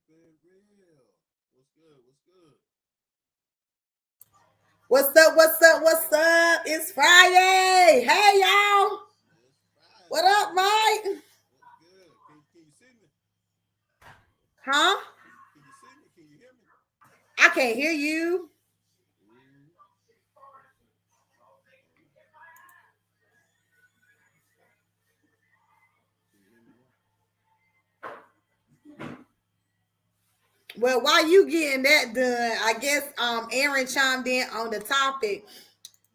Keep it real. What's good? What's good? What's up? What's up? What's up? It's Friday. Hey, y'all. It's What Friday. up, Mike? What's good? Can you see me? Huh? Can you see me? Can you hear me? I can't hear you. Ooh, can you hear me now? Well, while you getting that done, I guess Erin chimed in on the topic.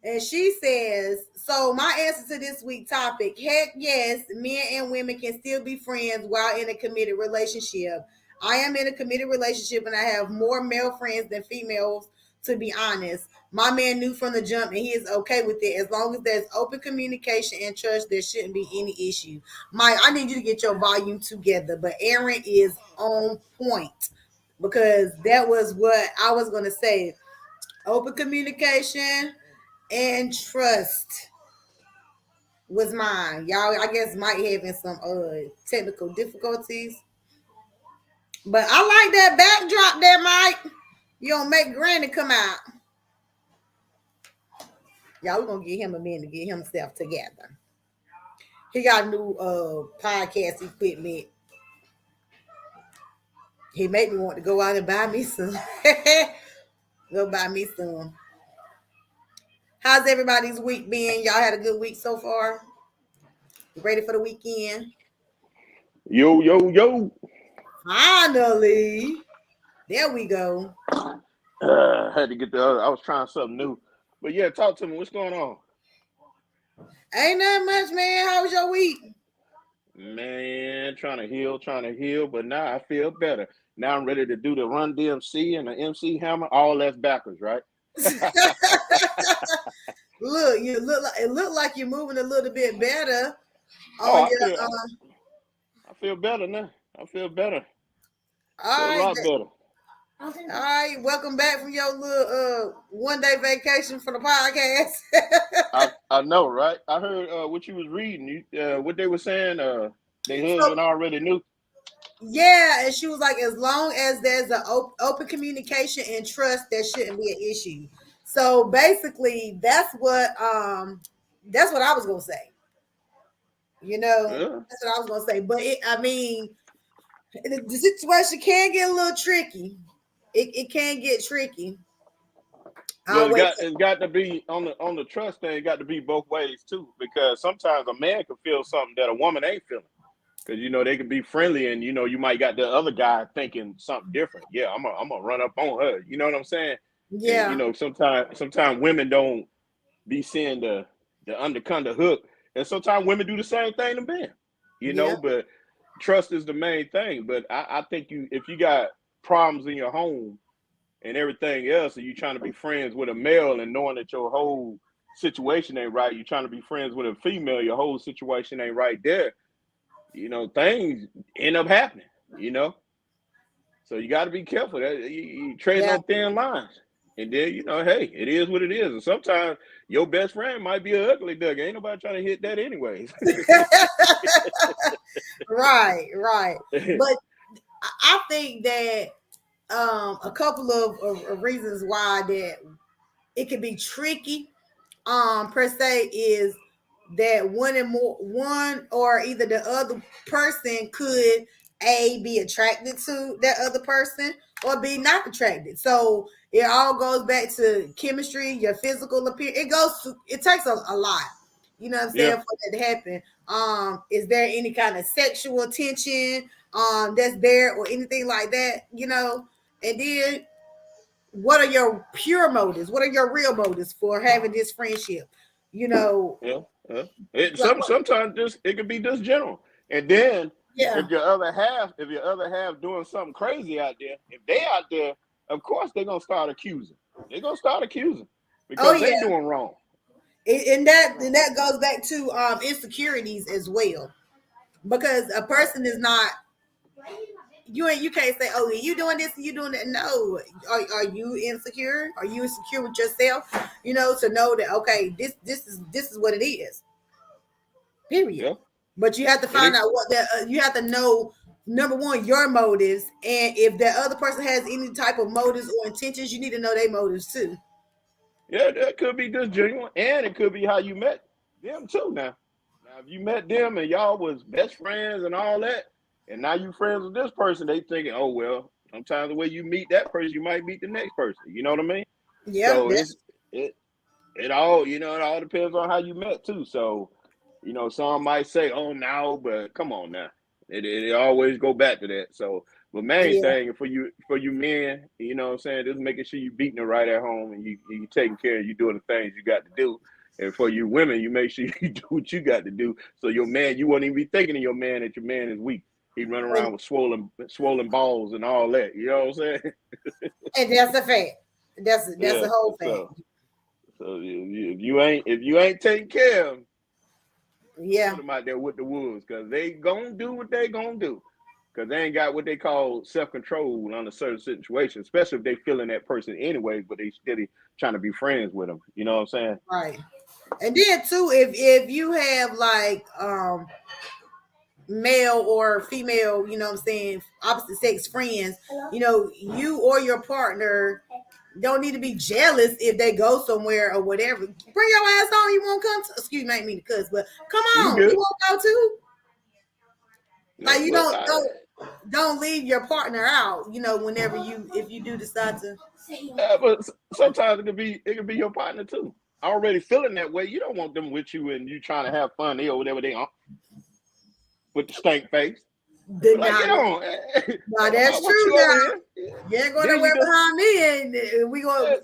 And she says, so my answer to this week topic, heck yes, men and women can still be friends while in a committed relationship. I am in a committed relationship and I have more male friends than females, to be honest. My man knew from the jump and he is okay with it. As long as there's open communication and trust, there shouldn't be any issue. Mike, I need you to get your volume together, but Aaron is on point because that was what I was going to say. Open communication and trust was mine. Y'all, I guess Mike having some technical difficulties. But I like that backdrop there, Mike. You don't make Granny come out. Y'all, we're gonna give him a minute to get himself together. He got new podcast equipment. He made me want to go out and buy me some. Go buy me some. How's everybody's week been? Y'all had a good week so far? Ready for the weekend? Yo, yo, yo. Finally. There we go. Had to get the other. I was trying something new. But yeah, talk to me. What's going on? Ain't that much, man. How was your week? Man, trying to heal, but now I feel better. Now I'm ready to do the Run DMC and the MC Hammer. All that's backwards, right? Look, you look like it looked like you're moving a little bit better Oh, on your I feel better now. I feel better. all Feel a right. lot better. All right, welcome back from your little 1 day vacation for the podcast. I know, right? I heard what you was reading. You what they were saying. Their So husband already knew. yeah, and she was like, as long as there's an open communication and trust, there shouldn't be an issue. So basically, that's what I was gonna say. You know, Yeah. that's what I was gonna say. But I mean, the situation can get a little tricky. It can get tricky. Well, I'll wait. it's got to be on the trust thing. It got to be both ways too, because sometimes a man can feel something that a woman ain't feeling. Because they can be friendly, and you might got the other guy thinking something different. Yeah, I'm gonna run up on her. You know what I'm saying? And Yeah, sometimes women don't be seeing the undercut the hook, and sometimes women do the same thing to men. yeah, But trust is the main thing. But I think if you got problems in your home and everything else, and you trying to be friends with a male and knowing that your whole situation ain't right, you trying to be friends with a female, your whole situation ain't right there. Things end up happening. You know, so you got to be careful. That you trading yeah. on thin lines. And then hey, it is what it is. And sometimes your best friend might be an ugly duck. Ain't nobody trying to hit that anyways. Right, right. But I think that a couple of reasons why that it can be tricky per se is that one or either the other person could be attracted to that other person or be not attracted. So it all goes back to chemistry, your physical appearance. It takes a lot, you know what I'm Yeah. saying, for that to happen. Is there any kind of sexual tension that's there or anything like that, and then what are your pure motives? What are your real motives for having this friendship? You know, Yeah. Yeah. like Sometimes just it could be just general. And then yeah, if your other half doing something crazy out there, if they out there, of course they're gonna start accusing. They're gonna start accusing oh because they yeah, doing wrong. and that goes back to insecurities as well, because a person is not you can't say, oh, you doing this and you doing that. No, are you insecure? Are you insecure with yourself? To know that, okay, this is what it is. Period. Yeah. But you have to And find out what that you have to know number one, your motives, and if that other person has any type of motives or intentions, you need to know their motives too. Yeah, that could be just genuine, and it could be how you met them too. Now if you met them and y'all was best friends and all that, and now you friends with this person, they thinking, oh well. Sometimes the way you meet that person, you might meet the next person. You know what I mean? Yeah, So that's it it all it all depends on how you met too. So some might say, "Oh, now," but come on now, it always go back to that. So, the main yeah. thing for you men, what I'm saying, just making sure you beating it right at home and you taking care, you doing the things you got to do. And for you women, you make sure you do what you got to do. So your man, you won't even be thinking of your man that your man is weak. He run And, around with swollen balls and all that. You know what I'm saying? and that's a fact. That's the Yeah. whole fact. So if you ain't taking care of them, put Yeah. them out there with the wolves because they gonna do what they gonna do because they ain't got what they call self-control under certain situations, especially if they feeling that person anyway, but they steady trying to be friends with them. You know what I'm saying? Right. And then too, if you have like male or female, you know what I'm saying, opposite sex friends, you or your partner don't need to be jealous if they go somewhere or whatever. Bring your ass on. You won't come to, excuse me, I ain't mean to cuss, but come You on. You good? won't go to. No, Like you but don't leave your partner out, whenever if you do decide to. but sometimes it could be your partner too. Already feeling that way, you don't want them with you and you trying to have fun. They or whatever they are with the stank face. The, But like, now, get on. now Ain't that's nobody want true you over now. here. You ain't going Then you nowhere just behind me, and we going yeah,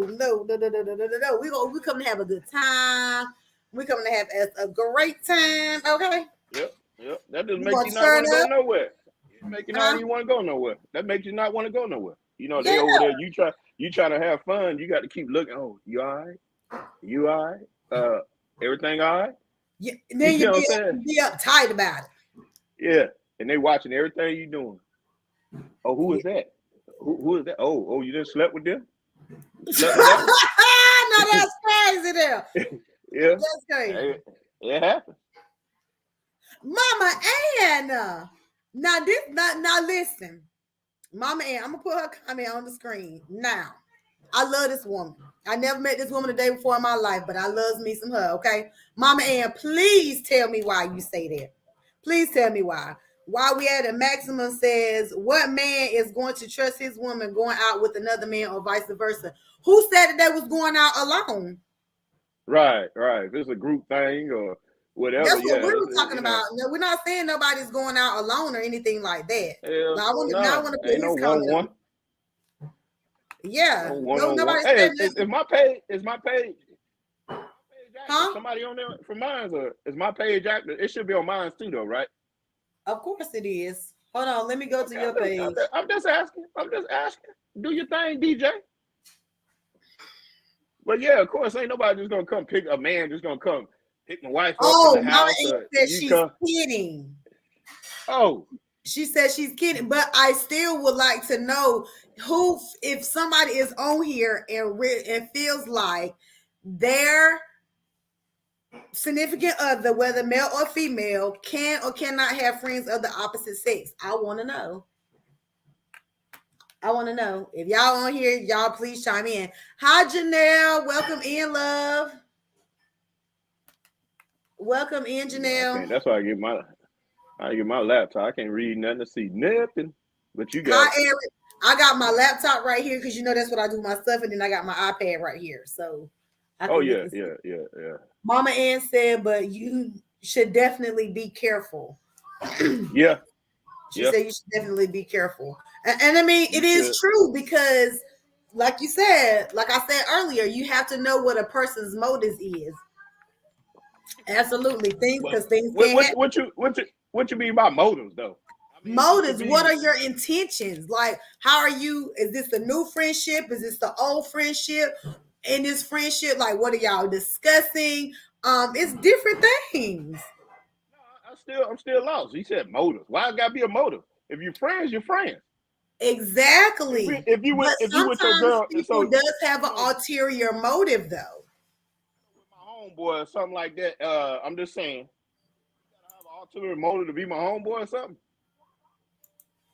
no. We come to have a good time. We coming to have a great time. Okay, yep, yep. That just we make gonna you not want turn to go up, nowhere. It make you not huh? even want to go nowhere. That makes you not want to go nowhere. They Yeah, over there. You try to have fun. You got to keep looking. Oh, you all right? You all right? Everything all right? yeah. You Then know you what I'm saying? be uptight about it. Yeah. And they watching everything you doing. Oh, who Yeah. is that? Who is that? Oh, you just slept with them? You slept with that one? No, that's crazy. There, Yeah. that's crazy. It happens. Mama Anna. Now listen, Mama Ann. I'm gonna put her comment on the screen now. I love this woman. I never met this woman a day before in my life, but I loves me some her. Okay, Mama Ann, please tell me why you say that. Please tell me why. Why we at a maximum says what man is going to trust his woman going out with another man or vice versa? Who said that they was going out alone? Right, right. If it's a group thing or whatever, That's what yeah, we it's, were talking about. No, we're not saying nobody's going out alone or anything like that. hell Now I no, want to now I nah. want to put Ain't no his one comment one, on. Yeah, no one no, on one. nobody Hey, said is nothing. my page? Is my page active? Huh? Somebody on there from mine, or is my page active? It should be on mine too, though, right? Of course it is. Hold on, let me go to Okay, your page. I'm just asking. I'm just asking. Do your thing, DJ. But yeah, of course, ain't nobody just gonna come pick a man. Just gonna come pick my wife up from Oh, the Mama house, Ann or said you she's come. kidding. Oh, She said she's kidding, but I still would like to know who, if somebody is on here and feels like their significant other, whether male or female, can or cannot have friends of the opposite sex. I want to know. I want to know. If y'all on here, y'all please chime in. Hi, Janelle. Welcome in, love. Welcome in, I can't. Janelle. That's why I get my laptop. I can't read nothing to see nothing. But you got Hi, it. Eric. I got my laptop right here because that's what I do my stuff, and then I got my iPad right here, so I Oh can look yeah, and see. yeah, yeah, yeah. Mama Ann said, but you should definitely be careful. Yeah, She yeah. said you should definitely be careful, and I mean it You is should. true because, like you said, like I said earlier, you have to know what a person's motives is. Absolutely, things But because things what can what happen. what you mean by motives though? I mean, it could Motives, what be are your intentions? Like, how are you? Is this the new friendship? Is this the old friendship? In this friendship, like, what are y'all discussing? It's different things. no, I'm still lost. He said motives. Why it gotta be a motive? If you're friends, you're friends. If we Exactly. if you with But if you with your sometimes girl, people so does have an so ulterior motive though. with my homeboy or something like that. I'm just saying, you gotta have an ulterior motive to be my homeboy or something.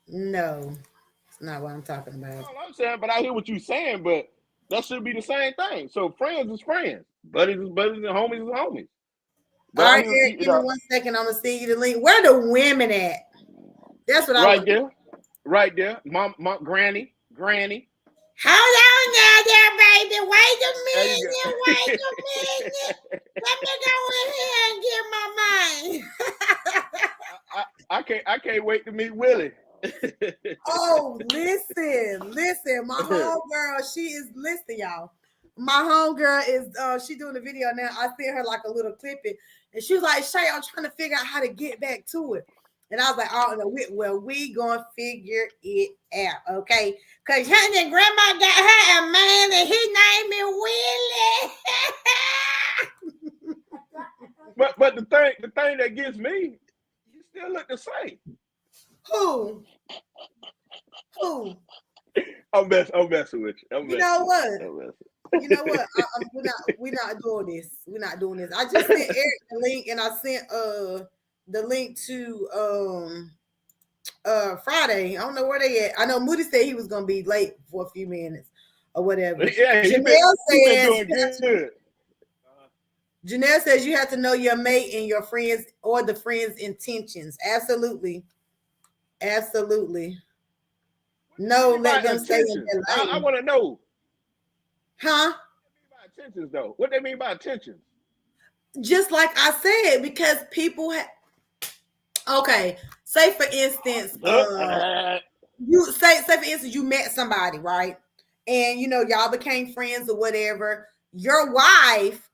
No, it's not what I'm talking about. All I'm saying, but I hear what you're saying, but that should be the same thing. So friends is friends, buddies is buddies, and homies is homies. But All I right, hear Eric, give me 1 second. I'm gonna send you the link. Where the women at? That's what I right want. there, right there. My granny. Hold on now, there, baby. Wait a There you minute. Wait a minute. go. Let me go in here and get my mind. I can't wait to meet Willie. Oh, listen. My homegirl, she is listen, y'all. My homegirl is she doing a video now. I sent her like a little clipping, and she was like, "Shay, I'm trying to figure out how to get back to it." And I was like, "Oh no, we gonna figure it out, okay?" Cause her and grandma got her a man, and he named me Willie. but the thing that gets me, you still look the same. Who? I'm messing with you. You know what? You know what? We're not doing this. We're not doing this. I just sent Eric the link, and I sent the link to Friday. I don't know where they at. I know Moody said he was gonna be late for a few minutes or whatever. Yeah, Janelle been says doing good. Janelle says you have to know your mate and your friends or the friends' intentions. Absolutely. No, let them stay in their lane. I want to know. Huh? What they mean by intentions, though? What they mean by intentions? Just like I said, because people okay, say for instance, you say for instance, you met somebody, right? And you know, y'all became friends or whatever. Your wife,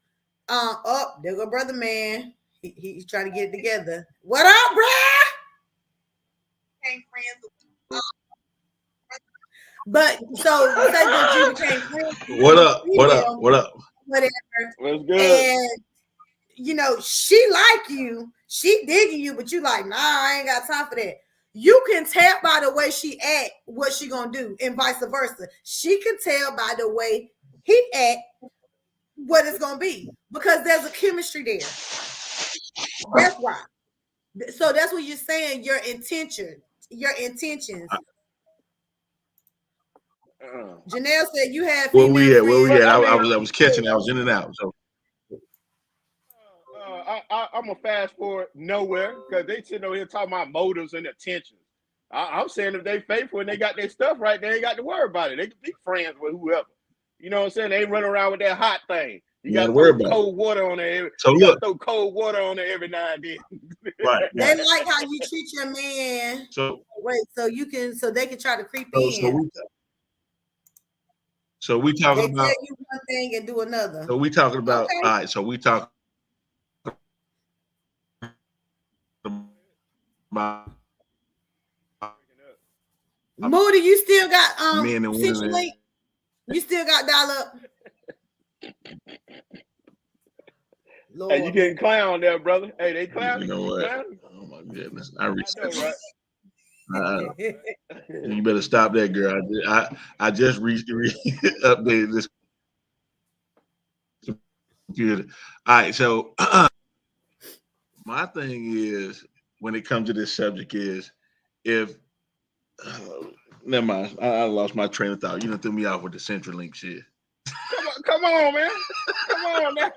there go brother man. He's trying to get it together. What up, bruh? Became friends. But so say that you became friends. What up? Whatever. What's good? And you know, she like you, she digging you, but you like, nah, I ain't got time for that. You can tell by the way she act what she gonna do, and vice versa. She can tell by the way he act what it's gonna be because there's a chemistry there. That's why. So that's what you're saying. Your intentions. Janelle said you had Where female we at? friends. I was catching. I was in and out. So I'm gonna fast forward nowhere because they sitting over here talking about motives and intentions. I'm saying if they faithful and they got their stuff right, they ain't got to worry about it. They can be friends with whoever. You know what I'm saying? They ain't running around with that hot thing. You got to throw cold water on there. So you got to throw cold water on there every now and then. Right. They like how you treat your man. So wait, so they can try to creep in. So we talking about tell you one thing and do another. So we talking about all right. So we talking about Moody. You still got men and women. You still got dial up. Lord. Hey, you getting clown there, brother? Hey, they clown. You know what? Oh my goodness! I know, right? You better stop that, girl. I just updated this computer. All right, so my thing is when it comes to this subject is if never mind, I lost my train of thought. You done threw me off with the CenturyLink shit. Come on, man. Come on, man.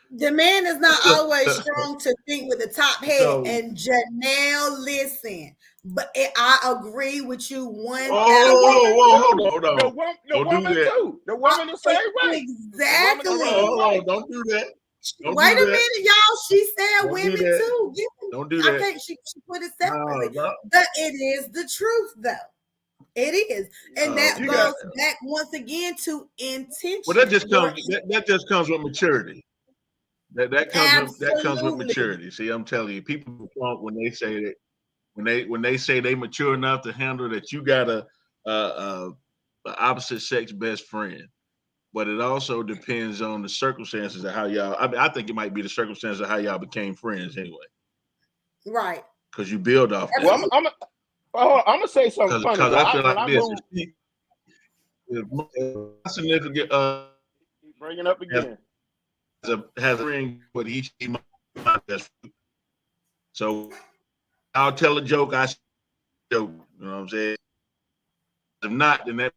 The man is not always strong to think with the top head. So, and Janelle, listen, but I agree with you. Hold on. The woman too. The woman the same way. Exactly. Hold on. Don't do that. Wait a minute, y'all. She said women too. Don't do that. I think she put it separately. But it is the truth, though. It is, and that goes back once again to intention. Well, that just comes with maturity. That comes with maturity. See, I'm telling you, people when they say that when they say they mature enough to handle that, you got a opposite sex best friend. But it also depends on the circumstances of how y'all. I mean, I think it might be the circumstances of how y'all became friends anyway. Right. Because you build off. Well, I'm gonna say something funny. Because I feel like this. Significant. Bring it up again. Has a ring, but each best. So I'll tell a joke. joke. You know what I'm saying? If not, then that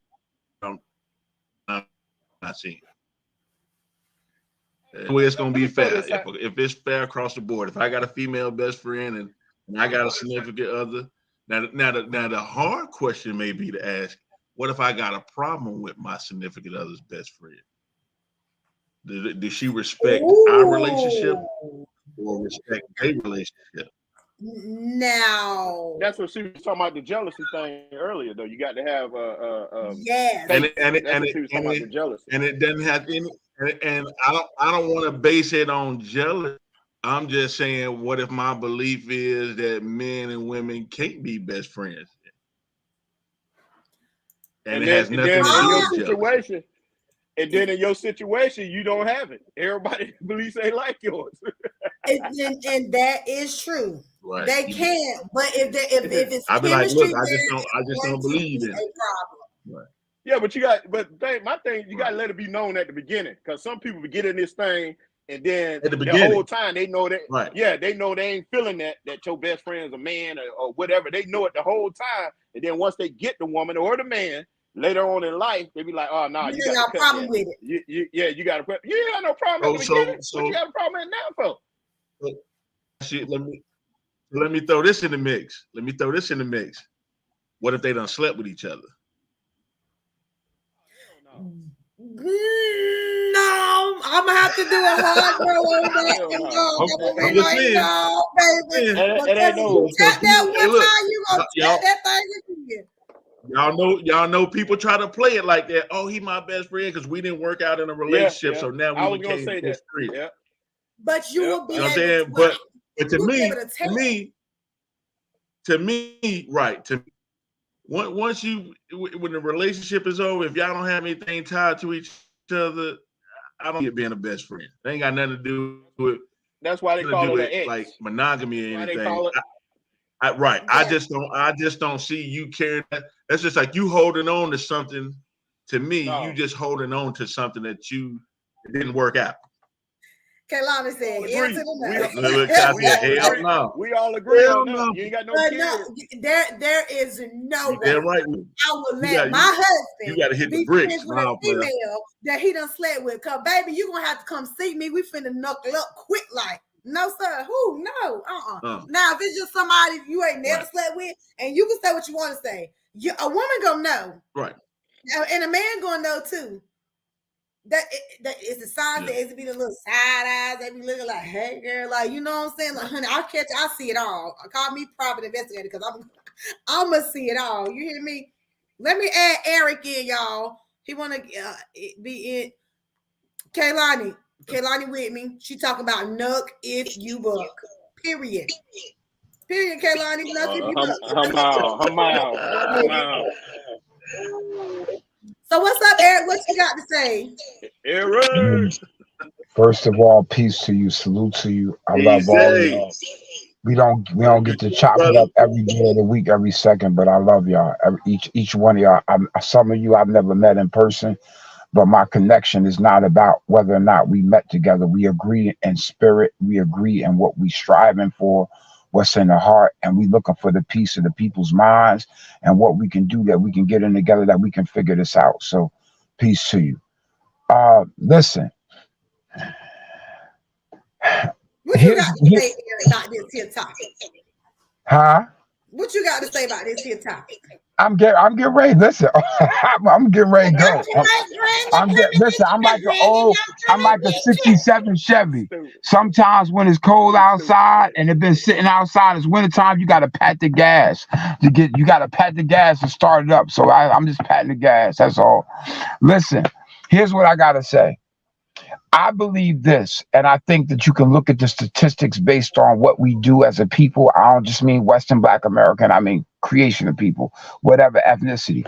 I'm not seeing. The way it's gonna be fair. If it's fair across the board, if I got a female best friend and I got a significant other, now the hard question may be to ask, what if I got a problem with my significant other's best friend? Does she respect our relationship or respect their relationship? Now that's what she was talking about, the jealousy thing earlier. Though you got to have yes, and it doesn't have any. And I don't want to base it on jealousy. I'm just saying, what if my belief is that men and women can't be best friends, and it has nothing to do with situation. And then in your situation, you don't have it. Everybody believes they like yours, and that is true. Right. They can't, but if it's I'd be like, look, I just don't believe in it. Right. Yeah, but my thing, you gotta let it be known at the beginning, because some people get in this thing and then the whole time they know that, right. Yeah, they know they ain't feeling that your best friend's a man or whatever. They know it the whole time, and then once they get the woman or the man later on in life, they be like, oh no, you got a problem with it. You got a problem. You ain't got no problem at the beginning. What you got a problem at now for? Let me throw this in the mix. What if they done slept with each other? No, I'm gonna have to do a hard no on that. I'm just saying, no, baby. You tap that one time, you gonna tap that thing again. Y'all know people try to play it like that. Oh, he my best friend because we didn't work out in a relationship, so now we became best friends. Yeah. But you will be able to, but to me, right. Once when the relationship is over, if y'all don't have anything tied to each other, I don't get being a best friend. They ain't got nothing to do with. That's why they call it an ex. Like monogamy or anything. Right. Yeah. I just don't see you carrying that. That's just like you holding on to something. To me, you just holding on to something that it didn't work out. Kaylani said, hell no. We all agree on that. You ain't got no kids. There is no way. They're right. I will let my husband you gotta hit the bricks with a female that he done slept with. Cause baby, you gonna have to come see me. We finna knuckle up quick like. No, sir. Who? No. Now, if it's just somebody you ain't never slept with, and you can say what you want to say, a woman gonna know. Right. And a man gonna know too. That it's the signs that it's be the little side eyes. They be looking like, hey girl, like, you know what I'm saying? Like, honey, I see it all. Call me private investigator because I'm gonna see it all. You hear me? Let me add Eric in, y'all. He wanna be in. Kaylani with me. She talking about nuck if you buck. Period, Kaylani. Nuck if you buck. Her mouth. So what's up, Eric? What you got to say? Eric. First of all, peace to you. Salute to you. I love all of y'all. We don't get to chop it up every day of the week, every second, but I love y'all. Each one of y'all. Some of you I've never met in person, but my connection is not about whether or not we met together. We agree in spirit. We agree in what we striving for, what's in the heart, and we looking for the peace of the people's minds and what we can do, that we can get in together, that we can figure this out. So peace to you. Listen. What you got to say about this here topic? Huh? What you got to say about this here topic? I'm getting ready. Listen, I'm getting ready to go. I'm like a 67 Chevy. Sometimes when it's cold outside and it's been sitting outside, it's wintertime, you got to pat the gas. You got to pat the gas to start it up. So I'm just patting the gas. That's all. Listen, here's what I got to say. I believe this, and I think that you can look at the statistics based on what we do as a people. I don't just mean Western Black American. I mean creation of people, whatever ethnicity.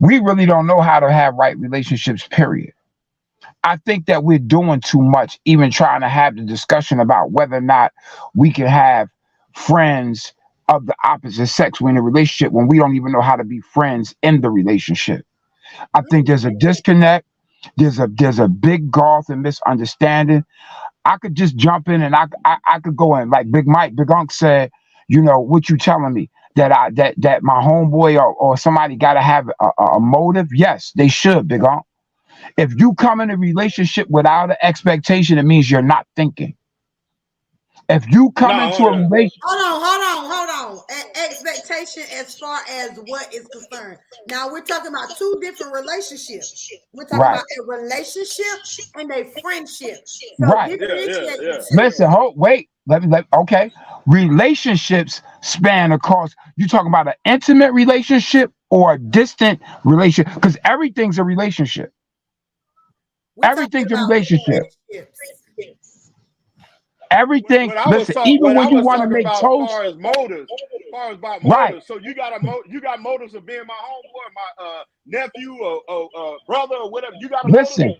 We really don't know how to have right relationships, period. I think that we're doing too much, even trying to have the discussion about whether or not we can have friends of the opposite sex when in a relationship, when we don't even know how to be friends in the relationship. I think there's a disconnect. There's a big gulf and misunderstanding. I could just jump in and I could go in like Big Unc said, you know, what you telling me? that my homeboy or somebody got to have a motive? Yes, they should, big on. If you come in a relationship without an expectation, it means you're not thinking. If you come No, into a relationship, Hold on. Expectation as far as what is concerned. Now we're talking about two different relationships. We're talking right, about a relationship and a friendship. So right. differentiate the two. Listen, hold, wait. Okay. Relationships span across. You talking about an intimate relationship or a distant relationship? Because everything's a relationship. We're talking Everything's a about relationship. friendships. Everything. Listen, even what I when you was want to talking make about, toast, far as about right? motives. So you got motives of being my homeboy, my nephew, or brother, or whatever. You got a motive. Listen,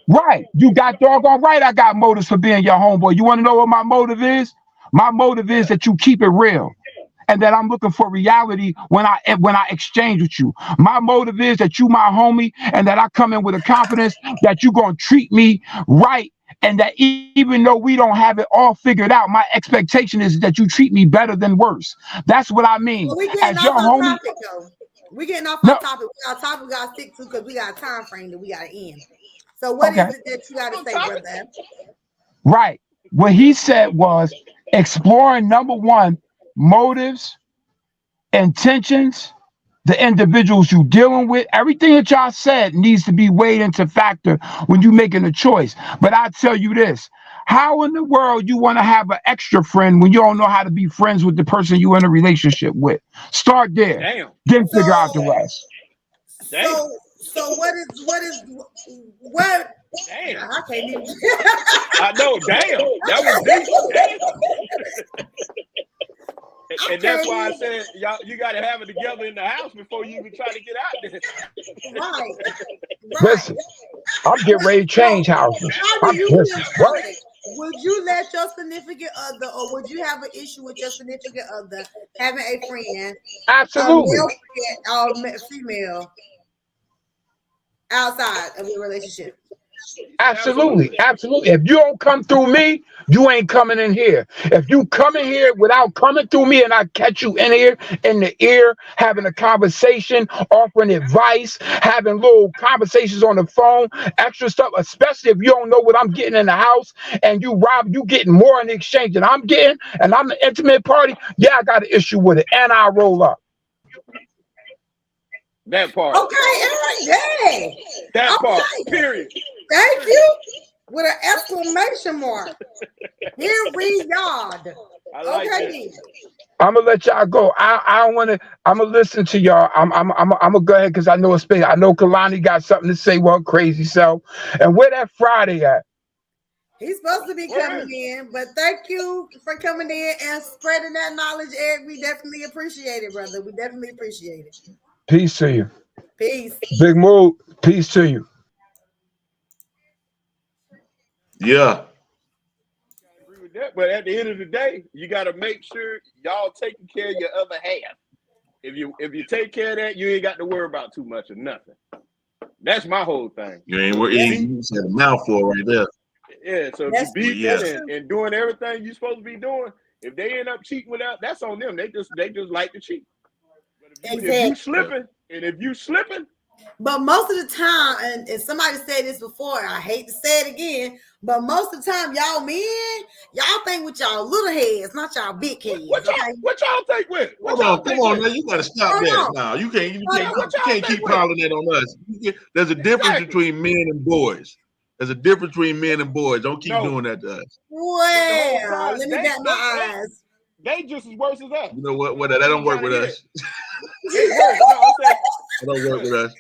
right? You got doggone right. I got motives for being your homeboy. You want to know what my motive is? My motive is Yeah. that you keep it real, and that I'm looking for reality when I exchange with you. My motive is that you my homie, and that I come in with a confidence that you gonna treat me right, and that even though we don't have it all figured out, my expectation is that you treat me better than worse. That's what I mean. Well, we getting As your off our homie, topic though. We getting off our no, topic. Our topic we gotta stick to because we got a time frame that we gotta end. So what okay, is it that you gotta On say, topic. brother? right. What he said was exploring number one motives, intentions, the individuals you dealing with. Everything that y'all said needs to be weighed into factor when you making a choice. But I tell you this: how in the world you want to have an extra friend when you don't know how to be friends with the person you in a relationship with? Start there, Damn. then figure out the So rest. Damn. so what Damn. I can't even I know. Damn. That was deep. Damn. I And that's can't why I even said you got to have it together in the house before you even try to get out there. right, right. Listen, I'm getting ready to So change houses. how do I'm you listen. feel What? about it? Would you let your significant other, or would you have an issue with your significant other having a friend, a Absolutely. male friend or female outside of your relationship? He said Absolutely, absolutely. absolutely. If you don't come through me, you ain't coming in here. If you come in here without coming through me and I catch you in here in the ear, having a conversation, offering advice, having little conversations on the phone, extra stuff, especially if you don't know what I'm getting in the house and you getting more in exchange than I'm getting, and I'm the intimate party, yeah, I got an issue with it. And I roll up. That part. Okay, Eric, yeah. That part. Okay, Period. thank Period. you with an exclamation mark. Here we yard. I like Okay, that. then. I'm gonna let y'all go. I don't want to. I'm gonna listen to y'all. I'm gonna go ahead because I know it's big. I know Kalani got something to say. Well, crazy self. And where that Friday at? He's supposed to be coming Word. in, but thank you for coming in and spreading that knowledge, Eric. We definitely appreciate it, brother. We definitely appreciate it. Peace to you. Peace. Big move. Peace to you. Yeah. I agree with that. But at the end of the day, you got to make sure y'all taking care of your other half. If you take care of that, you ain't got to worry about too much of nothing. That's my whole thing. You ain't If working. you That's beat, You said a mouthful right there. yeah. So if you that's But beating yeah, it that's and, true. and doing everything you're supposed to be doing, if they end up cheating without, that's on them. They just like to cheat. But if you Exactly. slipping, But most of the time, and somebody said this before, I hate to say it again, but most of the time, y'all men, y'all think with y'all little heads, not y'all big what, heads. what y'all Okay. what y'all take with? What hold y'all on, come take on with? now. You got to stop Hold that. on. Now you can't. You Hold can't. Yeah, on. what You y'all can't take keep with? piling that on us. There's a difference Exactly. between men and boys. There's a difference between men and boys. Don't keep No, doing that to us. but the whole Well, time let me bat my eyes. they just as worse as us. You know what? What What that are you don't work trying to with get at? us. They worse. No, I'm saying That don't work what? with us.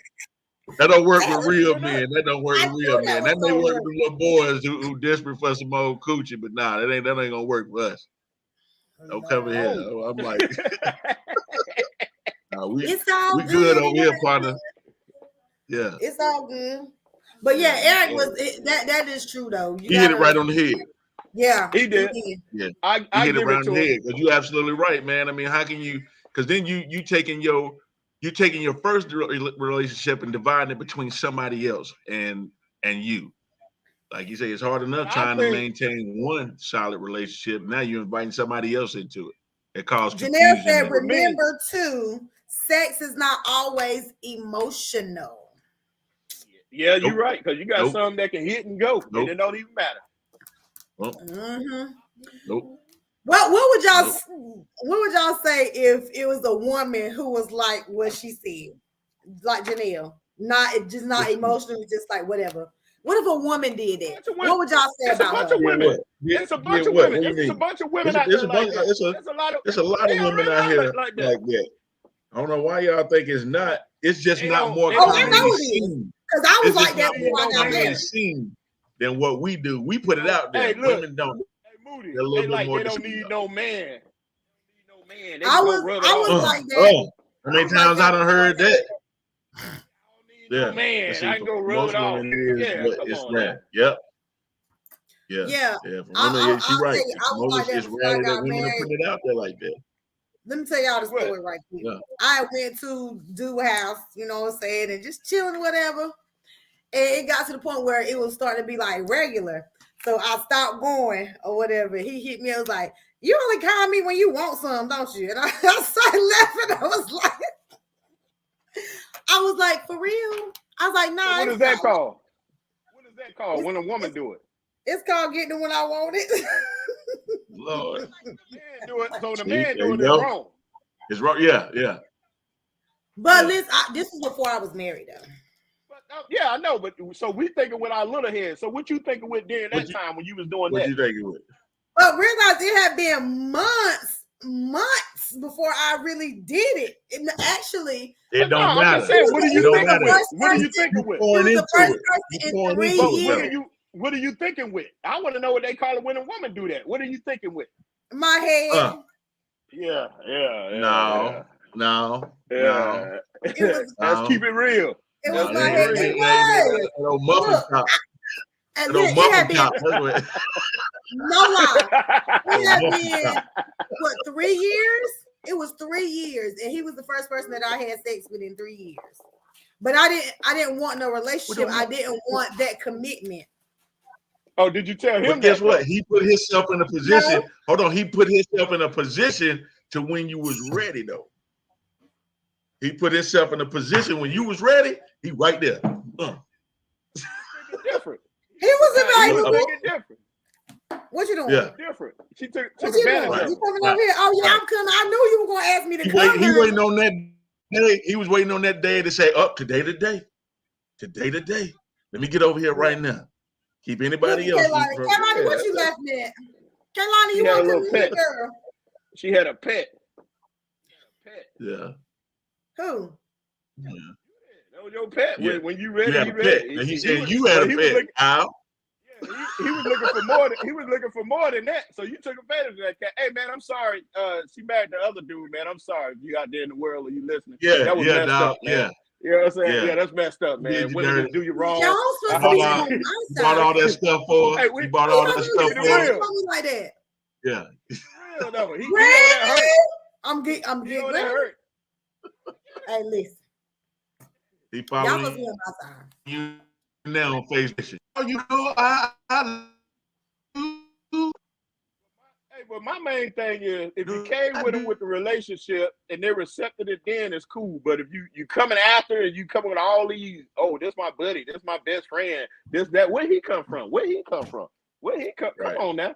That don't work They with worse real than us. men. That don't work I with real knew that men. was That may gonna work with work. the little boys who desperate for some old coochie, but nah, that ain't gonna work with us. Don't come in here. No, I'm like, nah, it's all we good good. over here, partner. Yeah, It's all good. But yeah, yeah, we Eric good. that is true though. You He hit it gotta, right on the head. yeah, He he did. did. Yeah, he I hit it give right it on to the him. head because you're absolutely right, man. I mean, how can you? Because then you taking your first relationship and dividing it between somebody else and you. Like you say, it's hard But enough I trying to think maintain one solid relationship. Now you're inviting somebody else into it. It caused Janelle confusion. said, remember too, sex is not always emotional. Yeah, you're right, because you got some that can hit and go, and it don't even matter. Nope. What would y'all say if it was a woman who was like what she said, like Janelle, not emotional, just like whatever. What if a woman did that? What would y'all say about her? It's a bunch of women. It's a bunch of women out there like that. There's a lot of women out here like that. I don't know why y'all think it's not. It's just not more commonly seen. Because I was like that before I got married. Seen than what we do. We put it out there. Women don't. Moody. They don't need no man. I was like that. How many times I done heard that? Yeah, man, I can go rub it off. It's that. Yep. Yeah. She's right. It's rare that women put it out there like that. Let me tell y'all the story right quick. Yeah. I went to Dude House, you know what I'm saying, and just chilling, whatever. And it got to the point where it was starting to be like regular. So I stopped going or whatever. He hit me. I was like, you only call me when you want some, don't you? And I started laughing. I was like, for real? I was like, nah. So what is that called? What is that called when a woman do it? It's called getting it when I want it. Lord. So the man doing it wrong. It's wrong. Yeah. But listen, this is before I was married, though. Yeah, I know, but so we thinking with our little head. So what you thinking with during that time when you was doing that? What you thinking with? But realize it had been months before I really did it. And actually, it don't matter. What are you thinking with? What are you thinking with? The first person in 3 years. What are you thinking with? I want to know what they call it when a woman do that. What are you thinking with? My head. No. Let's keep it real. It was my head. It was. No lie. It had been 3 years? It was 3 years, and he was the first person that I had sex with in 3 years. But I didn't want no relationship. I didn't want that commitment. Oh, did you tell him? But guess what? He put himself in a position. No. Hold on. He put himself in a position to when you was ready, though. He put himself in a position when you was ready. He right there. Different. He was available. Different. What you doing? Yeah. Different. She took advantage of it. You coming over here? Oh yeah, I'm coming. I knew you were gonna ask me to come. He waiting on that day. He was waiting on that day to say, today the day. Let me get over here right now. Keep anybody else. Kaylani, what you left me at? Kaylani, you want to come girl? She had a pet. Yeah. Who? Yeah. That was your pet. Yeah. When you ready, you had a pet. And he said you had a pet. How? He was looking for more. He was looking for more than that. So you took advantage of that cat. Hey man, I'm sorry. She married the other dude, man. I'm sorry if you out there in the world or you listening. Yeah, that was messed up, man. Yeah. You know what I'm saying? Yeah, that's messed up, man. Women just do you wrong. You bought all that stuff for. Hey, you bought all that stuff for. Like that. Yeah. Real though. He I'm getting hurt. Hey, listen. He following you now on Facebook. Oh, you know, Hey, but my main thing is if you came with them with the relationship and they accepted it, then it's cool. But if you coming after and you coming with all these, this my buddy, this my best friend, this that, where he come from? Come on now.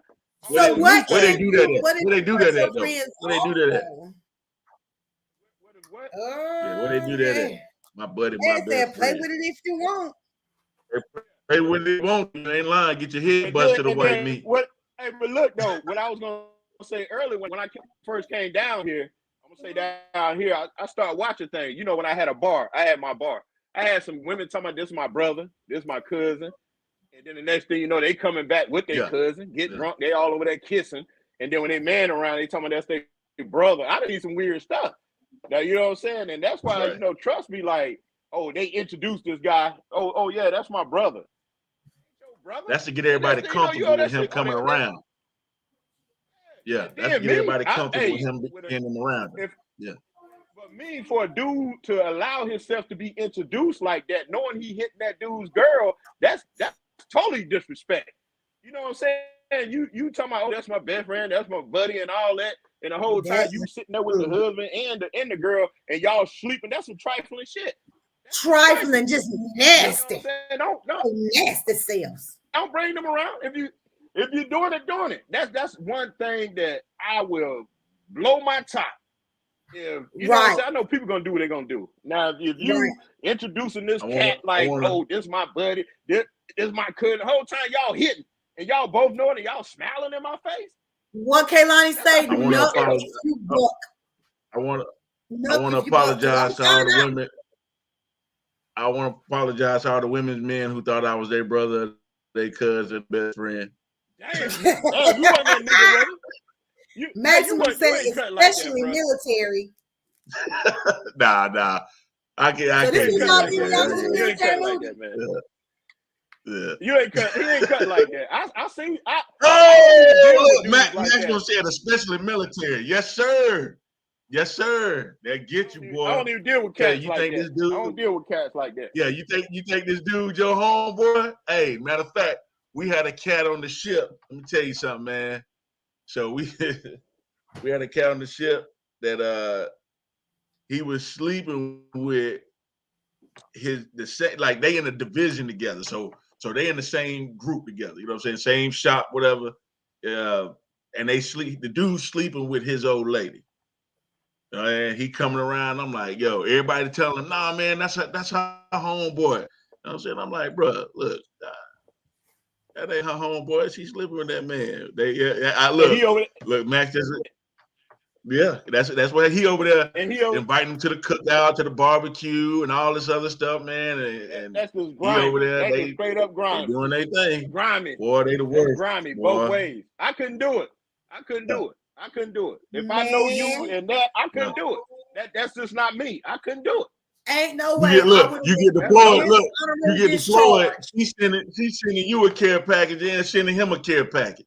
So where they do that at? Where they do that at? Where they do that at? What? Yeah, where they do that at? My buddy, my best play friend. with it if you want. Play with it, won't you? Ain't lying. Get your head busted away, me. Hey, but look though, what I was gonna say earlier when I first came down here, I'm gonna say down here, I started watching things. You know, when I had my bar. I had some women talking about this is my brother, this is my cousin, and then the next thing you know, they coming back with their cousin, get drunk, they all over there kissing, and then when they man around, they talking about that's their brother. I done see some weird stuff. Now you know what I'm saying, and that's why trust me, like, they introduced this guy. Oh yeah, that's my brother. Brother? That's to get everybody comfortable with him coming around. Yeah, that's to get everybody comfortable with him getting around. But me, for a dude to allow himself to be introduced like that, knowing he hitting that dude's girl, that's totally disrespect. You know what I'm saying? You talking about, that's my best friend, that's my buddy and all that. And the whole time you sitting there with the husband and the girl, and y'all sleeping. That's some trifling shit. Trifling, just nasty. You know don't nasty selves. Don't bring them around. If you're doing it. That's one thing that I will blow my top. If you know what I'm saying, I know people gonna do what they're gonna do. Now, if you introducing this cat oh, this my buddy, this my cousin, the whole time y'all hitting and y'all both knowing and y'all smiling in my face. What Kaylani say? I want to apologize to all the women. I want to apologize to all the women's men who thought I was their brother, their cousin, best friend. Damn, you wasn't that nigga, brother. Maximum said, especially like military. Nah. I can't cut like that, man. Yeah. He ain't cut like that. I seen. Max gonna say it, especially military. Yes, sir. That get you, boy. I don't even deal with cats like that. I don't deal with cats like that. Yeah, you think this dude your homeboy? Hey, matter of fact, we had a cat on the ship. Let me tell you something, man. So we had a cat on the ship that he was sleeping with like they in a division together. So they in the same group together. You know what I'm saying? Same shop, whatever. And the dude's sleeping with his old lady. And he coming around. I'm like, yo, everybody telling him, nah, man, that's her homeboy. You know what I'm saying? I'm like, bro, look, that ain't her homeboy. She's living with that man. Look, Max doesn't. Yeah, that's why he over there and inviting him to the cookout, to the barbecue, and all this other stuff, man. And that's just grimy. He over there, they straight up grimy. They doing their thing. Grimy. Boy, they the worst. Grimy both ways. I couldn't do it. If I know you and that, I couldn't do it. That's just not me. I couldn't do it. Ain't no way. You get deployed. Look, you get deployed. She's sending you a care package and sending him a care package.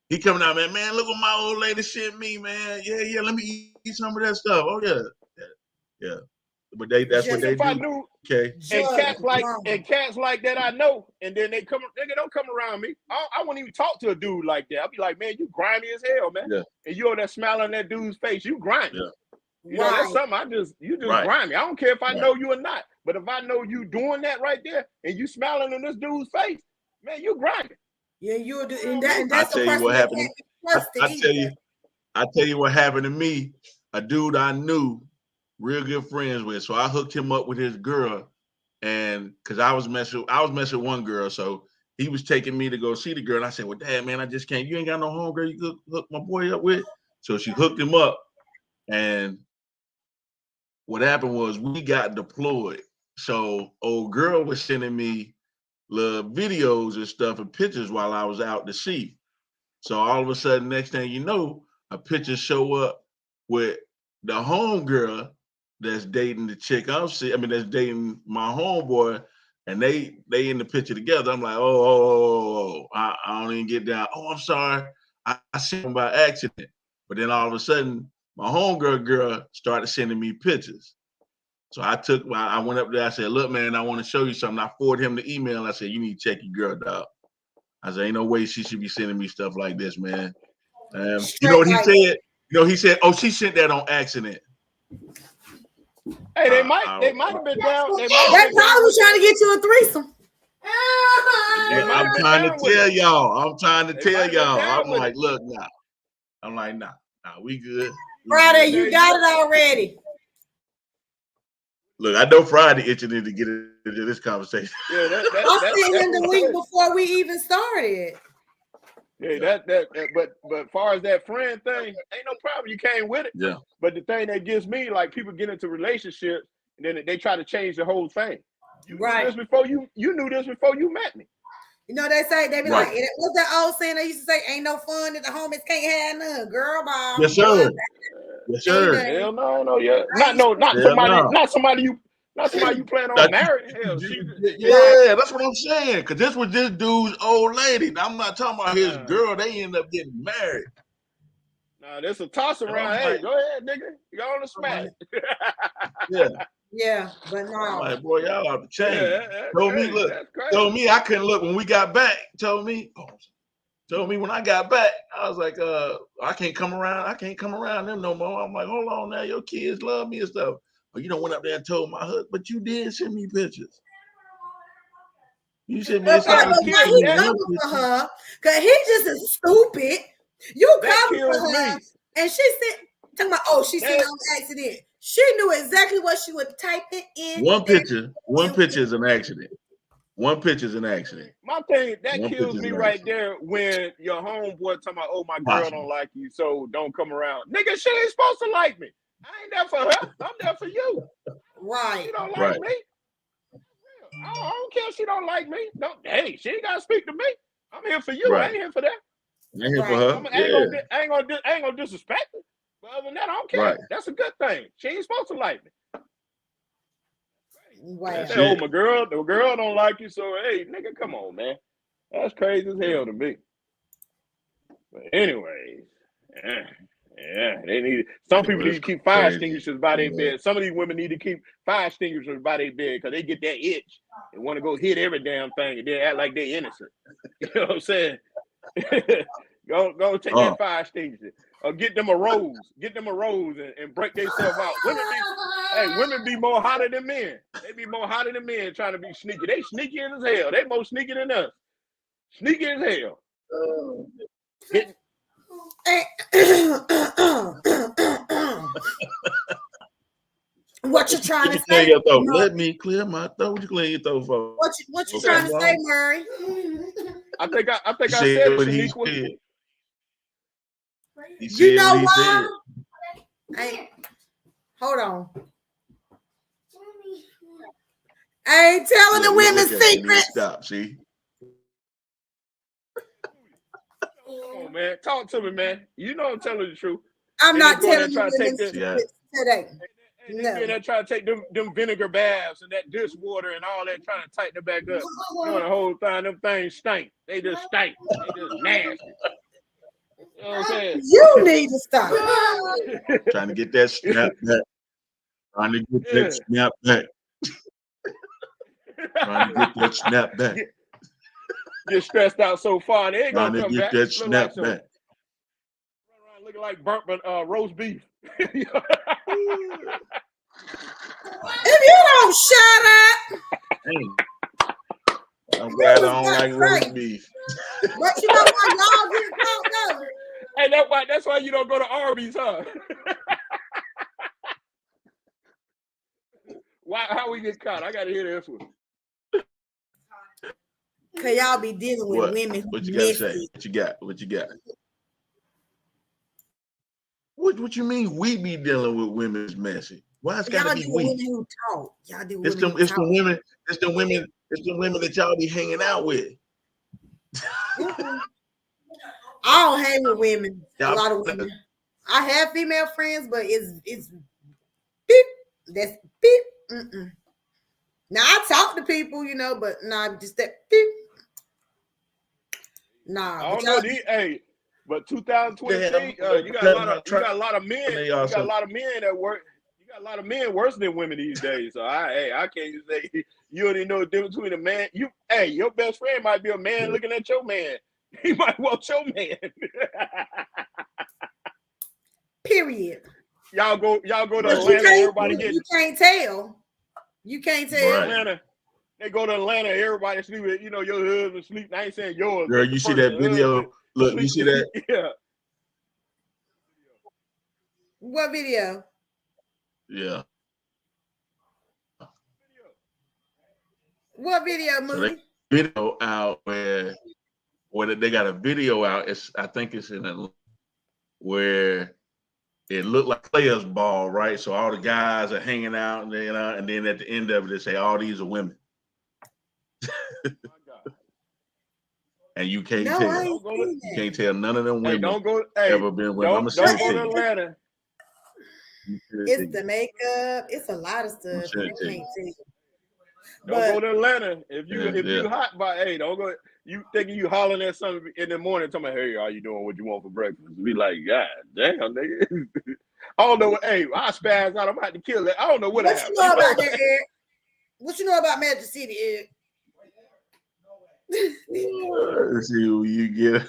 He coming out, man, look what my old lady sent me, man. Yeah, let me eat some of that stuff. Oh, yeah. But that's what they do. Okay. And cats like that I know, and then they don't come around me. I won't even talk to a dude like that. I'll be like, man, you grimy as hell, man. Yeah. And you on that smile on that dude's face, you grimy. Yeah. You know, that's something you just grimy. I don't care if I know you or not. But if I know you doing that right there and you smiling in this dude's face, man, you grimy. Yeah, you do, and that's I tell you what happened. I tell you what happened to me. A dude I knew, real good friends with. So I hooked him up with his girl, and because I was messing with one girl, so he was taking me to go see the girl. And I said, "Well, Dad, man, I just can't. You ain't got no homegirl you could hook my boy up with." So she hooked him up, and what happened was we got deployed. So old girl was sending me little videos and stuff and pictures while I was out to sea. So all of a sudden, next thing you know, a picture show up with the homegirl that's dating the chick that's dating my homeboy, and they in the picture together. I'm like, I don't even get down. Oh, I'm sorry, I sent him by accident. But then all of a sudden, my homegirl girl started sending me pictures. So I went up there, I said, look, man, I want to show you something. I forwarded him the email. I said, you need to check your girl, dog. I said, ain't no way she should be sending me stuff like this, man. You know what he said? He said, oh, she sent that on accident. Hey, they might have been down. They probably was trying to get you a threesome. I'm trying to tell y'all. I'm like, look, now. I'm like, nah, we good. Friday, you got it already. Look, I know Friday itching to get into this conversation. Yeah, I'm saying the week before we even started. Yeah, but far as that friend thing, ain't no problem. You came with it. Yeah. But the thing that gets me, like people get into relationships and then they try to change the whole thing. You knew this before you knew this before you met me. You know, they be like, what's that old saying they used to say, ain't no fun that the homies can't have none, girl, bye. Yes, sir. Yes, sir. Hell no, yeah. Not somebody you plan on marrying. Hell, yeah, that's what I'm saying. Cause this was this dude's old lady. I'm not talking about his girl. They end up getting married. Nah, there's a toss around. Hey, go ahead, nigga. You on the smack. Yeah, but no. I'm like, boy, y'all have to change. Told me I couldn't look when we got back. Told me, told me when I got back, I was like, I can't come around them no more. I'm like, hold on now, your kids love me and stuff. But you went up there and told my husband, but you did send me pictures. You sent me a why he coming for her? Cause he just is stupid. You coming for her, and she said, talking about, oh, she sent on accident. She knew exactly what she would type it in. One picture is an accident. One picture is an accident. My thing that kills me right there when your homeboy talking about, oh, my girl don't like you, so don't come around. Nigga, she ain't supposed to like me. I ain't there for her. I'm there for you. Right. She don't like me. I don't care if she don't like me. No, hey, she ain't gotta speak to me. I'm here for you. I ain't here for that. I ain't here for her. I ain't gonna disrespect her. But other than that, I don't care. That's a good thing. She ain't supposed to like me. Wow. Oh, the girl don't like you, so hey, nigga, come on, man. That's crazy as hell to me. But anyways, yeah, they need some people need to keep fire extinguishers by their bed. Some of these women need to keep fire extinguishers by their bed because they get that itch and want to go hit every damn thing and then act like they're innocent. You know what I'm saying? go take that fire extinguisher. Or get them a rose and break themselves out. Women be more hotter than men. They be more hotter than men trying to be sneaky. They sneaky as hell. They more sneaky than us. Sneaky as hell. What you trying to say? Let me clear my throat. What you clear your throat for? What you trying to say, Murray? I think I said what he said. You know why? Hold on. I ain't telling the women's secrets. Stop, see? Come on, man. Talk to me, man. You know I'm telling the truth. I'm not telling you women's secrets today. No. They're trying to take them vinegar baths and that dish water and all that, trying to tighten it back up. Doing the whole thing. Them things stink. They just stink. They just nasty. You know what I'm saying? You need to stop. Trying to get that snap back. Trying to get that snap back. Trying to get that snap back. Get stressed out so far. They ain't trying gonna to come get back. that snap back. Run around looking like burnt roast beef. If you don't shut up. I'm glad I don't like roast beef. But you know why y'all get caught up? Hey, that's why you don't go to Arby's, huh? How we get caught? I gotta hear this one. Cause y'all be dealing with women. What you gotta say? What you got? What you mean we be dealing with women's messy? Why it's gotta be we? Women who talk. Y'all do it's the women that y'all be hanging out with. I don't hang with women. A lot of women. I have female friends, but it's beep. That's beep. Now I talk to people, but just that beep. I don't know. But 2023, you got a lot of men. You got a lot of men that work. You got a lot of men worse than women these days. So I can't just say you don't even know the difference between a man. Your best friend might be a man looking at your man. He might want your man. Period. Y'all go to Atlanta. Everybody You can't tell. You can't tell. Right. Atlanta. They go to Atlanta. Everybody sleep with your husband sleep. I ain't saying yours. Girl, you see that video? Look, you see that? Yeah. What video? Yeah. What video, movie? So video out where they got a video out. I think it's in Atlanta where it looked like players' ball, right? So all the guys are hanging out, and then at the end of it, they say all these are women. And you can't tell. You can't tell none of them women ever been women. Don't go to Atlanta. It's the makeup. It's a lot of stuff. Don't go to Atlanta. If you hot by don't go. You thinking you hollering at something in the morning, talking about, hey, how you doing? What you want for breakfast? Be like, God damn, nigga. I don't know what. Hey, I spaz out. I'm about to kill it. I don't know what happened. You know about that, Eric? What you know about Magic City, Eric? See, you get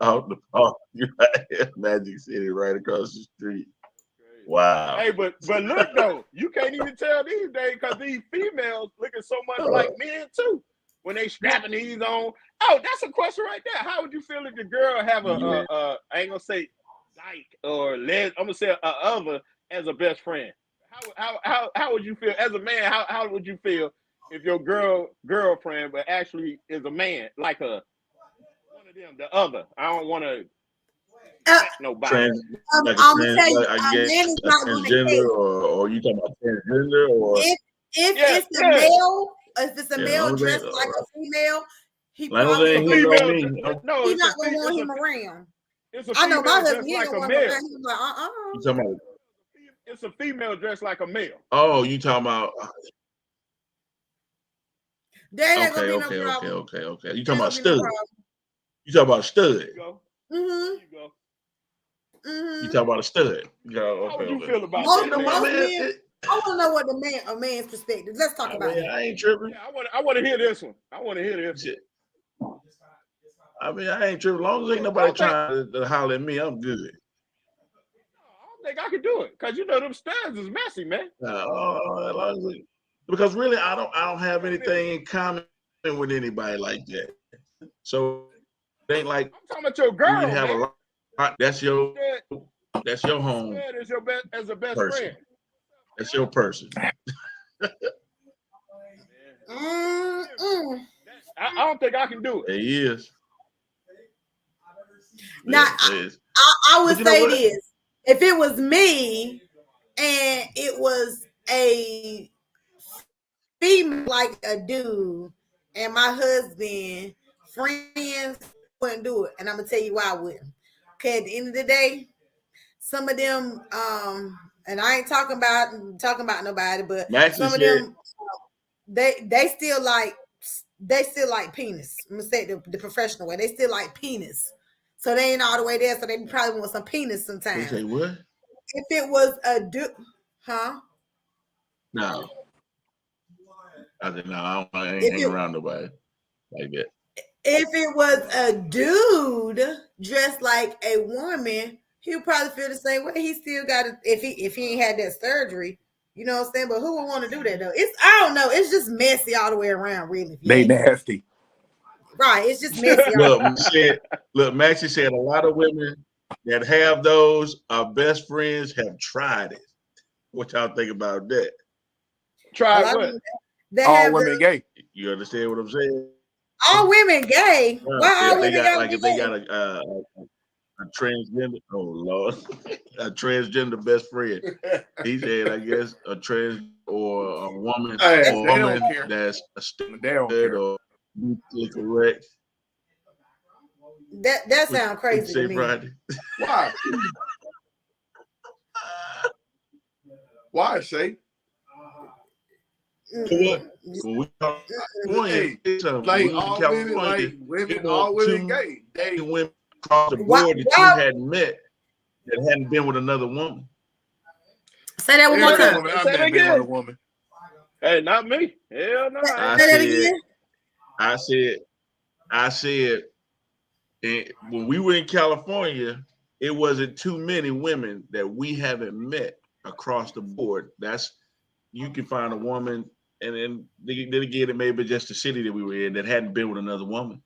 out the park, you have Magic City right across the street. Wow. Hey, but look though, you can't even tell these days because these females looking so much like men too. When they strapping these on. Oh, that's a question right there. How would you feel if the girl have I ain't gonna say dyke or I'm gonna say a other as a best friend? How would you feel as a man? How would you feel if your girlfriend but actually is a man like one of them, the other? I don't want to nobody. I'm gonna tell you, I guess man is not gonna transgender, or you talking about transgender, or if it's a male, if it's a male dressed like a female, he probably he's he's not gonna want him around. I know my husband like a male. male. He's like, You talking about? It's a female dressed like a male. Oh, you talking about? Okay. You talking about stud? You talking about stud? You talking about a stud? How would you feel about that? Man? I want to know what a man's perspective. Let's talk about it. I ain't tripping. Yeah, I want to hear this one. I want to hear this. I mean, I ain't tripping. As long as ain't nobody trying to holler at me, I'm good. I don't think I can do it because them studs is messy, man. Because really, I don't have anything in common with anybody like that. So it ain't like I'm talking about your girl. You have a lot. That's your home. Stud is your best as a best person. Friend. That's your person. I don't think I can do it. He is. Now, I would say this. If it was me and it was a female like a dude and my husband, friends, wouldn't do it. And I'm going to tell you why I wouldn't. Because at the end of the day, some of them, and I ain't talking about nobody, but some of them, they still like penis. I'm going to say it the professional way. They still like penis. So they ain't all the way there, so they probably want some penis sometimes. You say what? If it was a dude, huh? No. I said, no, I ain't hanging around nobody like that. If it was a dude dressed like a woman, he would probably feel the same way. He still got it if he ain't had that surgery. You know what I'm saying? But who would want to do that though? I don't know. It's just messy all the way around, really. They nasty. Right, it's just messy. Look, Maxie said a lot of women that have those best friends have tried it. What y'all think about that? Try what? All women gay. You understand what I'm saying? All women gay. Why all women got if they got a transgender? Oh Lord, a transgender best friend. He said, I guess a trans or a woman, that's a stud or politically correct. That sounds crazy to me. Friday. Why? Why, Shay? When all women gay. They women across the board that you hadn't met that hadn't been with another woman. Say that one more time. I've never been with a woman. Hey, not me. Hell no. I said, when we were in California, it wasn't too many women that we haven't met across the board. You can find a woman, and then again, it may be just the city that we were in that hadn't been with another woman.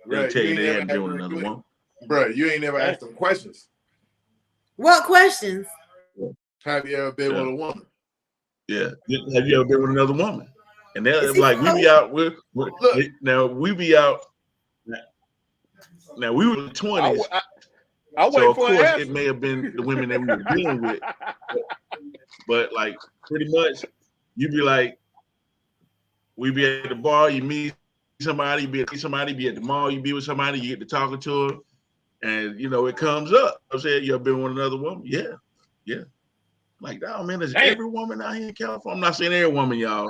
They'll tell you they hadn't been with another woman. Bro, you ain't never asked them questions. What questions? Have you ever been with a woman? Yeah. Have you ever been with another woman? And they're like, we be out. Now we be out. Now we were in the 20s. So of course it may have been the women that we were dealing with, but like pretty much, you be like, we be at the bar, you meet somebody, be at the mall, you be with somebody, you get to talking to her, and it comes up. I said, you ever been with another woman? Yeah. Like, oh man, there's every woman out here in California. I'm not saying every woman, y'all,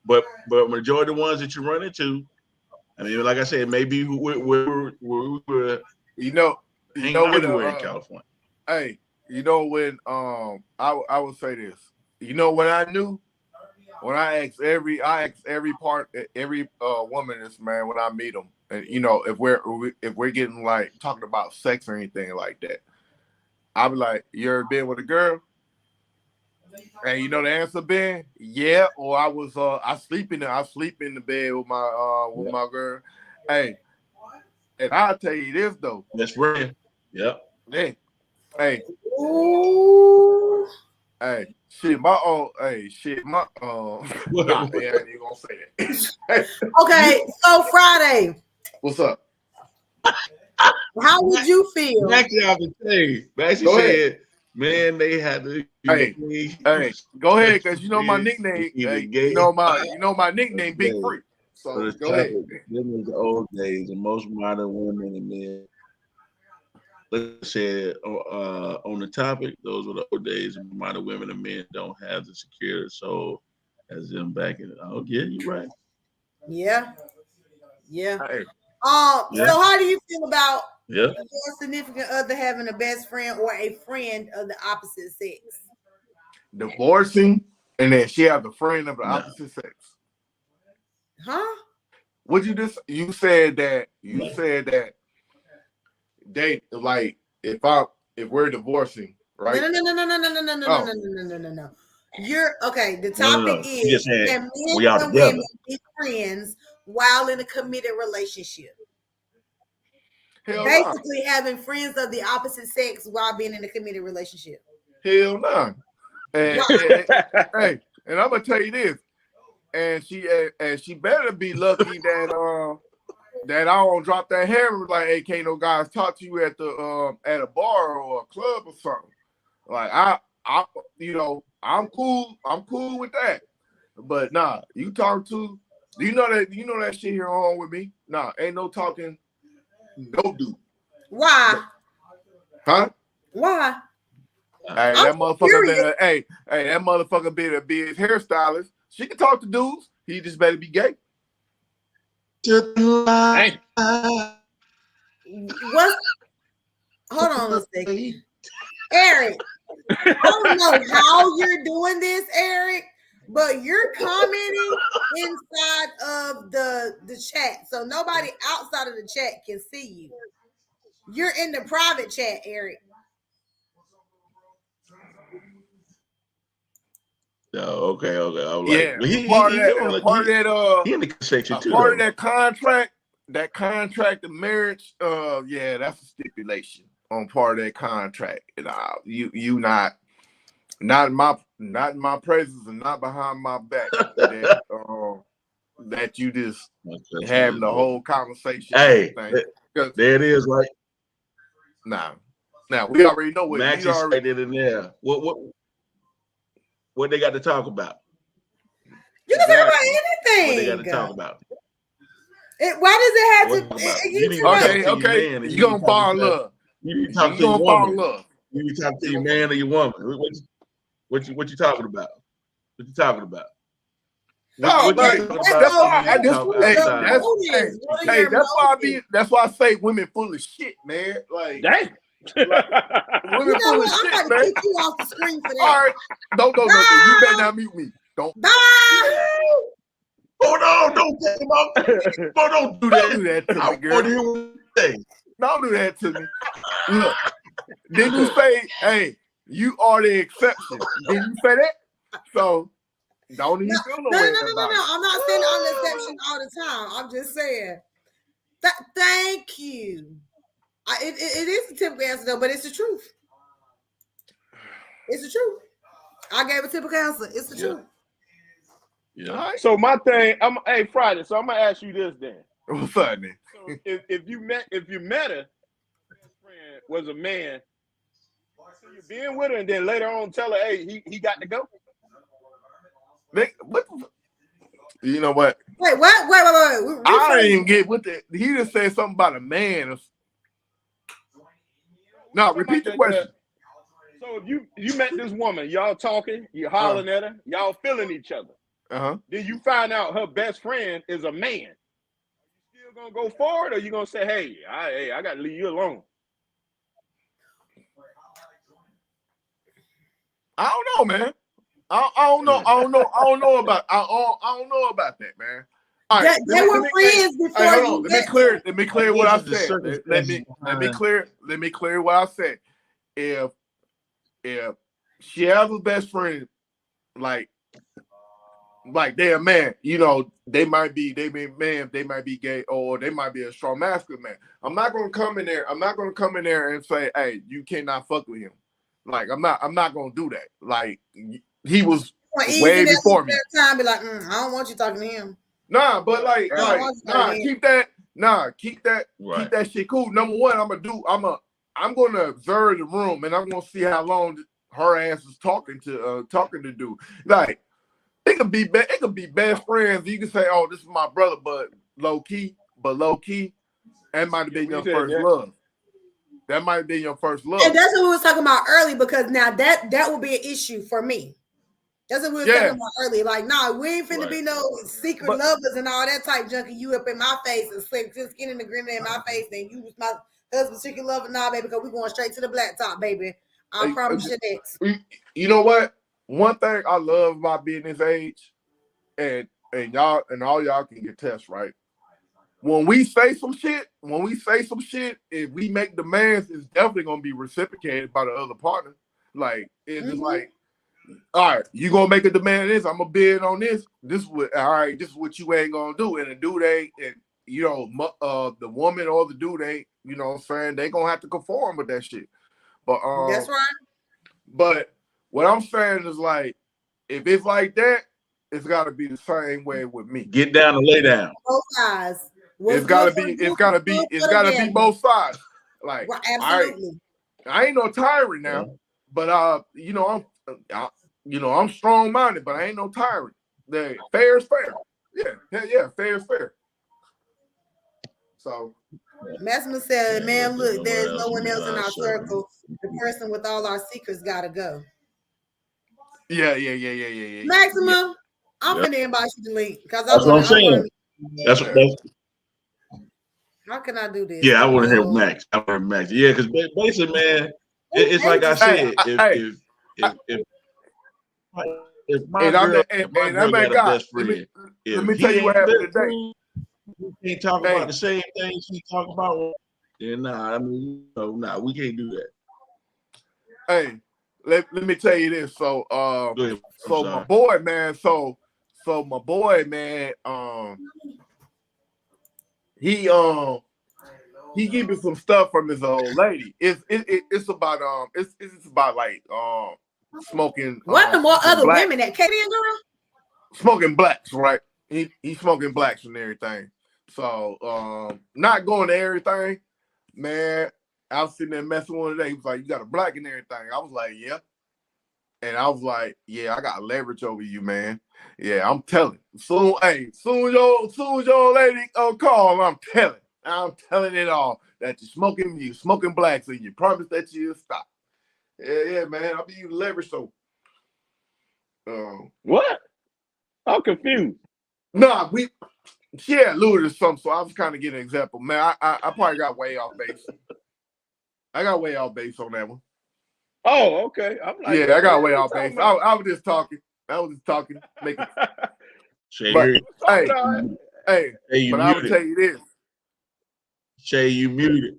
but majority of the ones that you run into, I mean, like I said, maybe we were everywhere in California. Hey, when I would say this, when I knew when I ask every woman this, man, when I meet them, and if we're getting like talking about sex or anything like that, I'll be like, you ever been with a girl? And you know the answer been yeah, or I sleep in the bed with my girl. Hey, and I'll tell you this though. That's right. Yep. Hey. Ooh. Hey, shit, my nah, I ain't even gonna say that. Okay, so Friday. What's up? How would you feel? Actually, I would say, Maxie said, man, they had to. Hey, go ahead, cause you know my nickname. Hey, you know my nickname, Big Freak. So go ahead. Them was the old days, and most modern women and men. Like I said, on the topic, those were the old days, and modern women and men don't have the security soul as them back in. Oh yeah, you're right. Yeah. Yeah. Hey. So how do you feel about your significant other having a best friend or a friend of the opposite sex? Divorcing, and then she have a friend of the opposite sex. Huh? What you said that they like if we're divorcing, right? No. You're okay. The topic is can men and women be friends while in a committed relationship? Basically, having friends of the opposite sex while being in a committed relationship. Hell no. And hey, and I'm gonna tell you this, and she better be lucky that I don't drop that hammer like, hey, can't no guys talk to you at a bar or a club or something. Like I'm cool with that. But nah, you talk to do you know that shit here on with me? Nah, ain't no talking, no dude. Why? Huh? Why? Hey, that motherfucker be his hairstylist. She can talk to dudes. He just better be gay. What? Hold on a second. Eric, I don't know how you're doing this, Eric, but you're commenting inside of the chat. So nobody outside of the chat can see you. You're in the private chat, Eric. Okay. I was yeah, like, part of that contract of marriage, yeah, that's a stipulation on part of that contract. And you not in my presence and not behind my back that you just having the whole conversation. Hey, there it is, right? Now we already know what Max is stated in there. What they got to talk about? You can talk about anything. What they got to talk about? Why does it have to? Okay. You gonna fall in love? You talk to your woman. You talk to your man or your woman. What you talking about? What you talking about? That's why I say women full of shit, man. Like, dang. Women full of shit, man. Kick you off the screen for that. All right, don't. You better not mute me. Don't. Bye. Oh no! Don't take him out. Don't do that. To me, girl. Don't do that to me. Look, did you say, hey, you are the exception? Did you say that? So don't even feel no way about it. I'm not saying I'm the exception all the time. I'm just saying that. Thank you. It is a typical answer though, but it's the truth. It's the truth. I gave a typical answer. It's the truth. Yeah. Right. So my thing, Friday. So I'm gonna ask you this then. What's funny? So if you met her, friend was a man, so you're being with her, and then later on tell her, hey, he got to go. What? You know what? Wait. I didn't even get what he just said something about a man. No, repeat the question. So if you met this woman, y'all talking, you hollering at her, y'all feeling each other. Then you find out her best friend is a man. Are you still gonna go forward, or you gonna say, hey, I gotta leave you alone? I don't know, man. I don't know about that, man. All right, they were friends before hold you on. met Let me clear what I said. Let me clear what I said. If she has a best friend, like they're a man, they might be man, they might be gay, or they might be a strong masculine man. I'm not gonna come in there and say, hey, you cannot fuck with him. Like I'm not gonna do that. Like he was way before me. Time be like, I don't want you talking to him. Nah, but keep that Right. keep that shit cool. Number one, I'm gonna observe the room, and I'm gonna see how long her ass is talking to dude. Like it could be best friends. You can say, oh, this is my brother, but low key, that might have been your first love. That might have been your first love. And that's what we was talking about early, because now that would be an issue for me. That's what we were talking about earlier. Like, we ain't finna be no secret lovers and all that type junk. And you up in my face and skin in the grin in my face, and you was my husband's secret lover. Nah, baby, because we going straight to the black top, baby. I promise you that. You know what? One thing I love about being this age, and y'all and all y'all can get tests, right? When we say some shit, if we make demands, it's definitely gonna be reciprocated by the other partner. Like it's just like, all right, you gonna make a demand this, I'm gonna bid on this. This is what you ain't gonna do. And the dude ain't, and the woman or the dude ain't, you know what I'm saying, they gonna have to conform with that shit. But that's right. But what I'm saying is, like, if it's like that, it's gotta be the same way with me. Get down and lay down. Both sides. It's gotta be both sides. Like, absolutely. I ain't no tyrant now, but I'm strong-minded, but I ain't no tyrant. Fair is fair. Yeah, fair is fair. So Maximus said, man, look, there's no one else in our circle. The person with all our secrets gotta go. Yeah. Maximum, I'm finna invite you to link, because that's what I'm saying. That's how can I do this? Yeah, I want to hear Max. Yeah, because basically, man, it's like I said, if my girl got a best friend, let me tell you what happened today. We can't talk about the same things he talk about. And we can't do that. Hey, let me tell you this. So my boy, man, he gave me some stuff from his old lady. It's about like smoking. What the more other women that came in, girl? Smoking blacks, right? He's smoking blacks and everything. So not going to everything, man. I was sitting there messing with him today. He was like, "You got a black and everything." I was like, "Yeah," and I was like, "Yeah, I got leverage over you, man. Yeah, I'm telling. Soon your lady call, I'm telling it all that you smoking blacks, and you promise that you'll stop. Yeah, man. I'll be using leverage. So, what? I'm confused. Nah, she had alluded to something, so I was kind of getting an example. Man, I probably got way off base. I got way off base on that one. Oh, okay. I'm like, I got way off base. I was just talking. Making. Hey, but I will tell you this. Shay, you muted.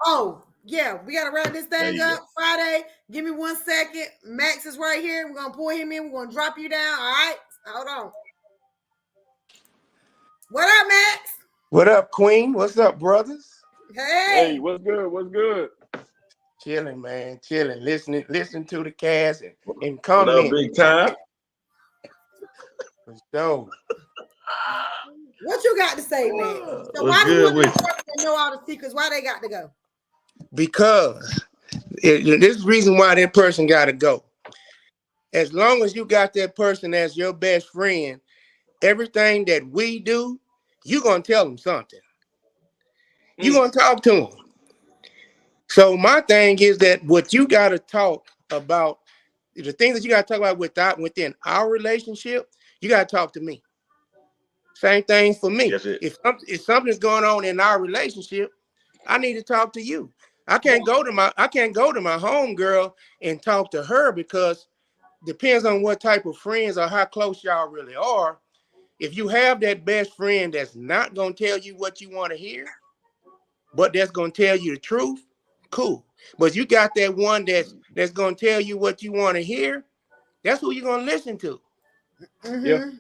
Oh, yeah. We got to wrap this thing up. Friday. Give me 1 second. Max is right here. We're going to pull him in. We're going to drop you down. All right? Hold on. What up, Max? What up, Queen? What's up, brothers? Hey, what's good? Chilling, man. Chilling. Listening to the cast and comment. What up, big time? So, what you got to say, man? So why do women know all the secrets? Why they got to go? Because this is the reason why that person got to go. As long as you got that person as your best friend, everything that we do, you're going to tell them something. You're going to talk to them. So my thing is that what you got to talk about, the things that you got to talk about within our relationship, you got to talk to me. Same thing for me. If something's going on in our relationship, I need to talk to you. I can't go to my home girl and talk to her because depends on what type of friends or how close y'all really are. If you have that best friend that's not gonna tell you what you want to hear, but that's gonna tell you the truth, cool. But you got that one that's gonna tell you what you want to hear, that's who you're gonna listen to. Yeah.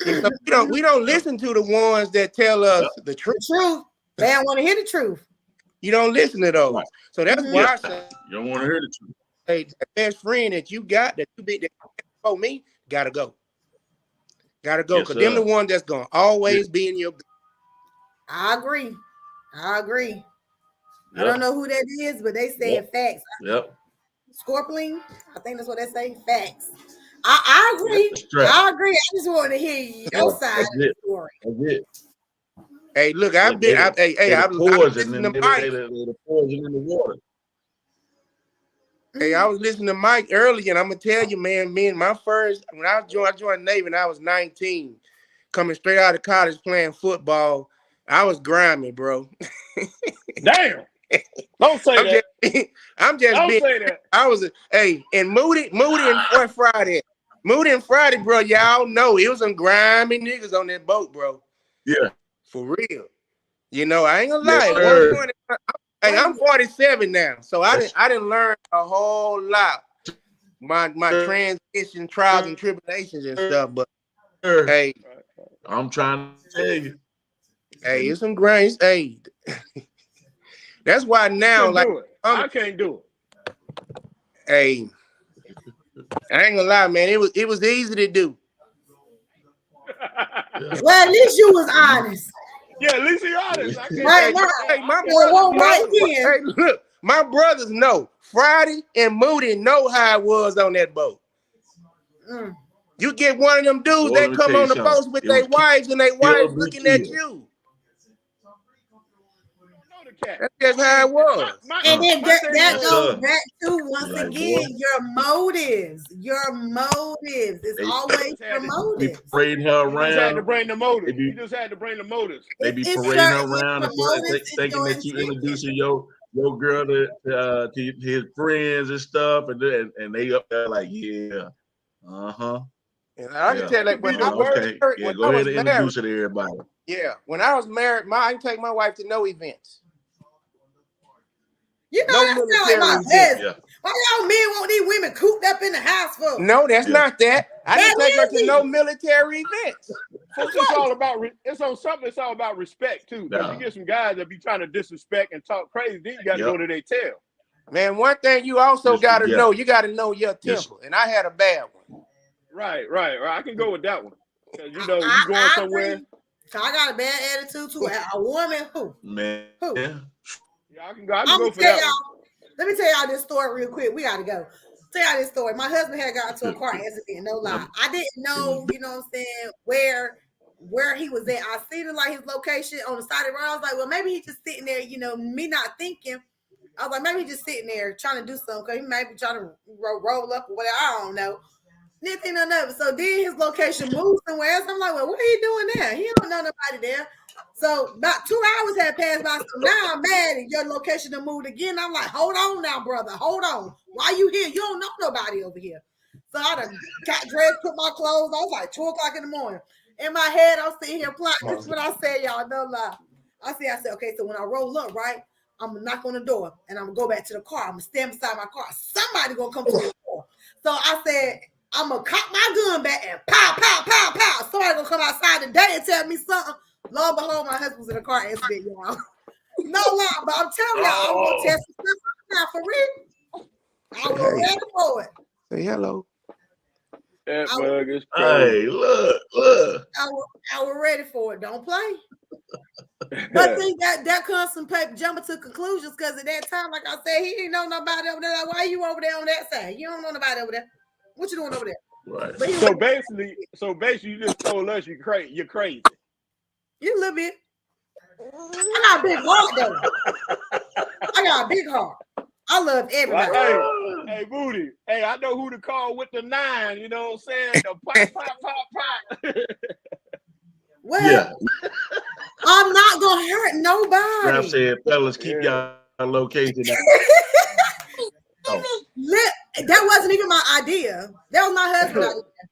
And so we don't listen to the ones that tell us the truth. The truth. They don't want to hear the truth. You don't listen to those. Right. So that's why I say you don't want to hear the truth. Hey, the best friend that you got that you be that for me, gotta go. Gotta go. Because them the one that's gonna always be in your. I agree. I don't know who that is, but they saying facts. Yep. Scorpion, I think that's what they say. Facts. I agree. I agree. I just want to hear your side of the story. That's it. Hey, look, I was listening to Mike. The poison in the water. Hey, I was listening to Mike earlier, and I'm gonna tell you, man, when I joined the Navy when I was 19, coming straight out of college playing football, I was grimy, bro. Damn. Don't say that. I'm just Don't being, say that. I was and Moody and Friday. Moody and Friday, bro, y'all know it was some grimy niggas on that boat, bro. Yeah. For real. You know, I ain't gonna lie. Hey, I'm 47 now, so I didn't learn a whole lot. My transition, trials and tribulations and stuff, but hey, I'm trying to tell you. Hey, it's some grains. Hey, that's why now, like, I can't do it. Hey, I ain't gonna lie, man. It was easy to do. Well, at least you was honest. Yeah, at least you're honest. Look, my brothers know. Friday and Moody know how it was on that boat. You get one of them dudes that come on the boats with their wives and their wives looking at you. That's just how it was. And then that goes back to, once again, your motives. Your motives. It's always your motives. Parading her around. You just had to bring the motives. You just had to bring the motives. They be parading her around and thinking that you introducing your girl to his friends and stuff, and they up there like, yeah, And I can tell, like, when I was married, go ahead and introduce her to everybody. Yeah, when I was married, I didn't take my wife to no events. You know, that sounds like my husband. Why y'all men want these women cooped up in the house for? No, that's not that. I didn't take her to no military events. It's all about respect too. You get some guys that be trying to disrespect and talk crazy, then you got to go to their tail. Man, one thing you also got to know, you got to know your temper. And I had a bad one. Right. I can go with that one. Because you know, you going somewhere. I got a bad attitude too. A woman who? Man. Who? Yeah, I can go for that one. Let me tell y'all this story real quick. We got to go. Tell y'all this story. My husband had got into a car accident, no lie. I didn't know, you know what I'm saying, where he was at. I seen it, like, his location on the side of the road. I was like, well, maybe he's just sitting there, you know, me not thinking. I was like, maybe he's just sitting there trying to do something, because he might be trying to roll up or whatever. I don't know. Didn't think none of it. So then his location moved somewhere else. I'm like, well, what are you doing there? He don't know nobody there. So about 2 hours had passed by. So now I'm mad and your location done moved again. I'm like, hold on now, brother. Hold on. Why you here? You don't know nobody over here. So I done got dressed, put my clothes on. It was like 2 o'clock in the morning. In my head, I'm sitting here plotting. This is what I said, y'all. No lie. I said, okay, so when I roll up, right, I'm going to knock on the door and I'm going to go back to the car. I'm going to stand beside my car. Somebody going to come to the door. So I said, I'm going to cock my gun back and pow, pow, pow, pow. Somebody going to come outside today and tell me something. Lo and behold, my husband's in a car accident, y'all. No lie, but I'm telling y'all, I'm going to test some stuff out for real. I was ready for it. Say hello. That bug is crazy. Hey, look. I was ready for it. Don't play. But think that comes from paper jumping to conclusions, because at that time, like I said, he didn't know nobody over there. Like, why you over there on that side? You don't know nobody over there. What you doing over there? Right. So basically, you just told us you're crazy. You a little bit. I got a big heart though. I got a big heart. I love everybody. Well, hey, Moody. Hey, I know who to call with the 9. You know what I'm saying? The pop. Well, yeah. I'm not gonna hurt nobody. I said, fellas, keep y'all location. That wasn't even my idea. there. That was my husband out there.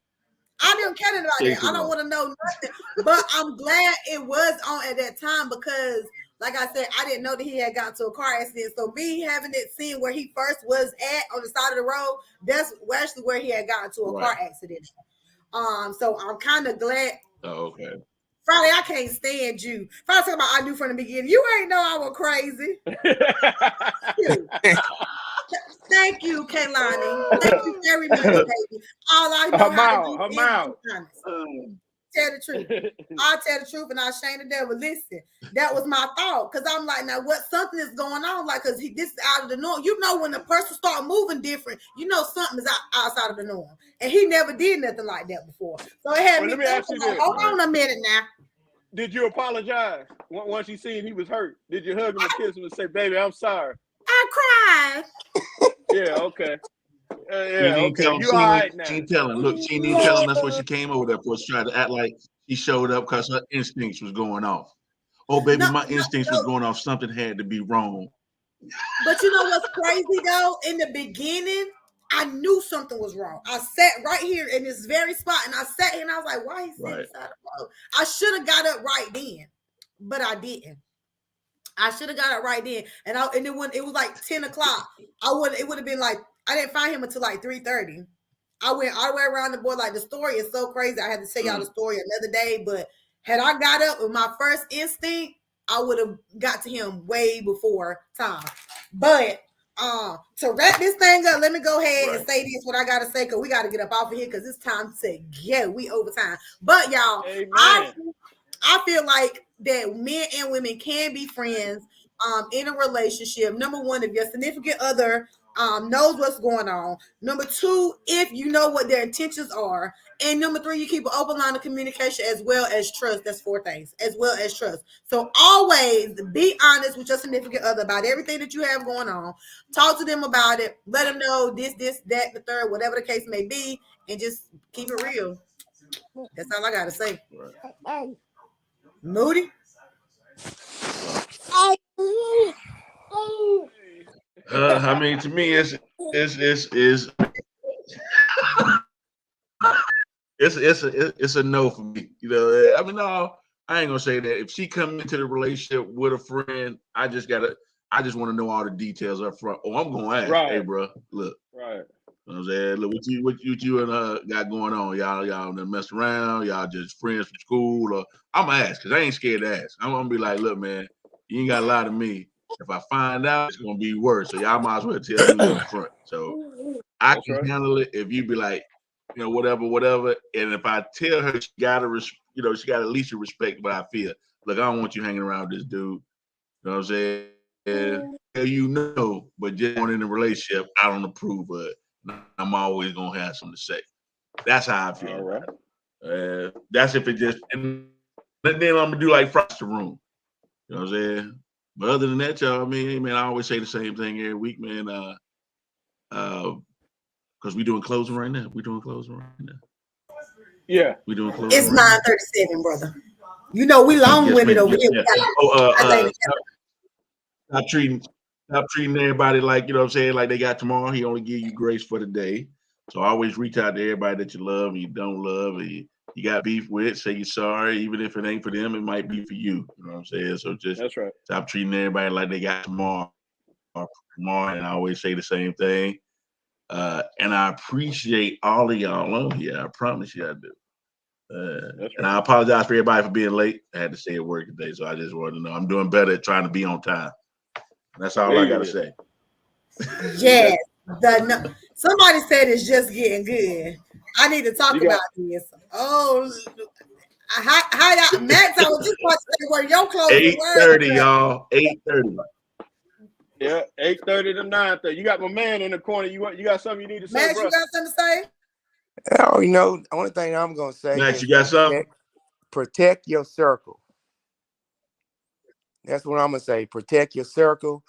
I didn't care about that. I don't want to know nothing. But I'm glad it was on at that time because, like I said, I didn't know that he had gotten to a car accident. So me having it seen where he first was at on the side of the road, that's actually where he had gotten to a car accident. So I'm kind of glad. Oh, okay. Friday, I can't stand you. Friday talking about I knew from the beginning. You ain't know I was crazy. Thank you, Kaylani. Thank you very much, baby. All I know how to do is be honest. Tell the truth. I'll tell the truth and I'll shame the devil. Listen, that was my thought. Because I'm like, now what something is going on? Like, because this is out of the norm. You know, when the person start moving different, you know something is outside of the norm. And he never did nothing like that before. So it had me thinking, like, hold on a minute now. Did you apologize once you seen he was hurt? Did you hug him and kiss him and say, baby, I'm sorry? I cried. Yeah, okay. Yeah, okay. You all right now. She ain't telling. Look, she ain't even telling us what she came over there for. She tried to act like she showed up because her instincts was going off. Oh, baby, my instincts was going off. Something had to be wrong. But you know what's crazy, though? In the beginning, I knew something was wrong. I sat right here in this very spot, and I sat here, and I was like, why he sitting beside the road? I should have got up right then, but I didn't. I should have got it right then. And then when it was like 10 o'clock, it would have been like, I didn't find him until like 3:30. I went all the way around the board. Like, the story is so crazy. I had to tell y'all the story another day. But had I got up with my first instinct, I would have got to him way before time. But to wrap this thing up, let me go ahead and say this, what I got to say, because we got to get up off of here because it's time to go. We overtime. But y'all, I feel like that men and women can be friends in a relationship. Number one, if your significant other knows what's going on. Number two, if you know what their intentions are. And number three, you keep an open line of communication as well as trust. That's 4 things, as well as trust. So always be honest with your significant other about everything that you have going on. Talk to them about it. Let them know this, that, the third, whatever the case may be, and just keep it real. That's all I got to say. Moody? I mean, to me, it's a no for me. You know, I mean, no, I ain't gonna say that. If she come into the relationship with a friend, I just want to know all the details up front. Oh, I'm gonna ask, hey, bro, look, you know what I'm saying, look, what you and her got going on? Y'all done mess around? Y'all just friends from school? Or I'm gonna ask because I ain't scared to ask. I'm gonna be like, look, man, you ain't gotta lie to me. If I find out, it's gonna be worse. So y'all might as well tell me up front. So I can handle it if you be like, you know, whatever. And if I tell her she gotta at least respect what I feel. Look, I don't want you hanging around with this dude. You know what I'm saying? You know, but just in a relationship, I don't approve of it. I'm always gonna have something to say. That's how I feel. All right. That's if it just, and then I'm gonna do like frost the room. You know what I'm saying? But other than that, y'all, I mean, hey, man, I always say the same thing every week, man. Because we're doing closing right now. Yeah. We're doing closing. It's 9:37, brother. You know we long-winded over here. Yeah. Stop treating everybody like, you know what I'm saying, like they got tomorrow. He only give you grace for the day. So always reach out to everybody that you love and you don't love and you got beef with. Say you're sorry, even if it ain't for them, it might be for you. You know what I'm saying? So just stop treating everybody like they got tomorrow. And I always say the same thing. And I appreciate all of y'all on here. I promise you I do. And I apologize for everybody for being late. I had to stay at work today, so I just wanted to know I'm doing better at trying to be on time. That's all I gotta say. Yes. Somebody said it's just getting good. I need to talk about this. Oh, how y'all, Max? I was just about to say where your clothes 8:30, y'all. 8:30. Yeah, 8:30 to 9:30. You got my man in the corner. You got something you need to say, Max, bro? you got something to say? Oh, you know, the only thing I'm gonna say Max, is you got something? Protect your circle. That's what I'm gonna say. Protect your circle.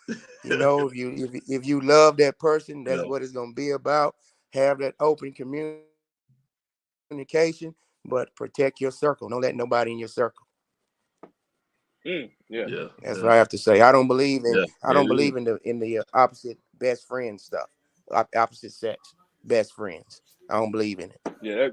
You know, if you love that person, that's what it's gonna be about. Have that open communication, but protect your circle. Don't let nobody in your circle. That's what I have to say. I don't believe in the opposite best friend stuff, opposite sex. best friends. I don't believe in it. Yeah,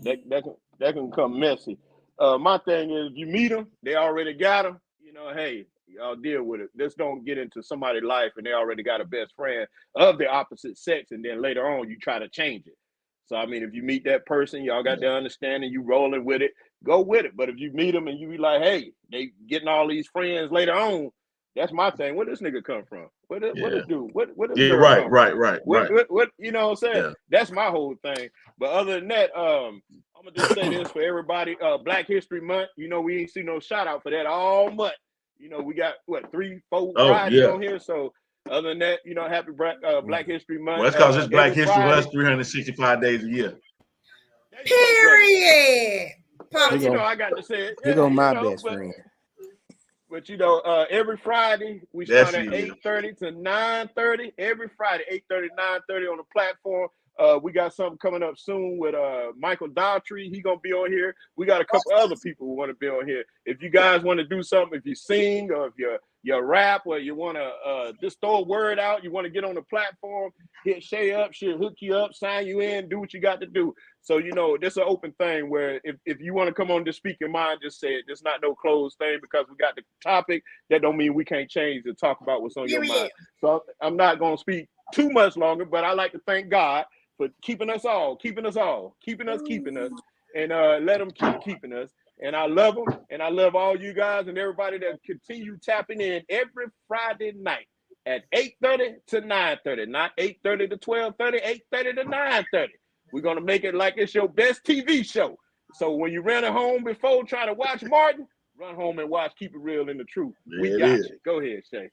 that can come messy. My thing is, if you meet them, they already got them. You know, hey, y'all deal with it. Just don't get into somebody's life and they already got a best friend of the opposite sex, and then later on you try to change it. So I mean, if you meet that person, y'all got the understanding, you rolling with it, go with it. But if you meet them and you be like, hey, they getting all these friends later on, that's my thing. Where this nigga come from? Where this dude? Where this girl come from? What you know what I'm saying? Yeah. That's my whole thing. But other than that, I'm gonna just say this for everybody. Black History Month. You know, we ain't see no shout out for that all month. You know, we got what 3-4 Fridays on here. So other than that, you know, happy Black History Month. Well, it's because it's Black History. Friday. That's 365 days a year. Period. Well, you know, I got to say it. Here go my best friend. But you know, every Friday we start at 8:30 to 9:30. Every Friday, 8:30 9:30 on the platform. We got something coming up soon with Michael Daughtry. He gonna be on here. We got a couple other people who want to be on here. If you guys want to do something, if you sing or if you rap or you want to just throw a word out, you want to get on the platform, hit Shay up, she'll hook you up, sign you in, do what you got to do. So, you know, this is an open thing where if you want to come on to speak your mind, just say it. There's not no closed thing because we got the topic. That don't mean we can't change to talk about what's on your mind. So I'm not going to speak too much longer, but I like to thank God for keeping us, and let them keep keeping us. And I love them, and I love all you guys and everybody that continue tapping in every Friday night at 8:30 to 9:30, not 8:30 to 12:30, 8:30 to 9:30. We're going to make it like it's your best TV show. So when you ran at home before trying to watch Martin, run home and watch Keep It Real and the Truth. We got you. Go ahead, Shay.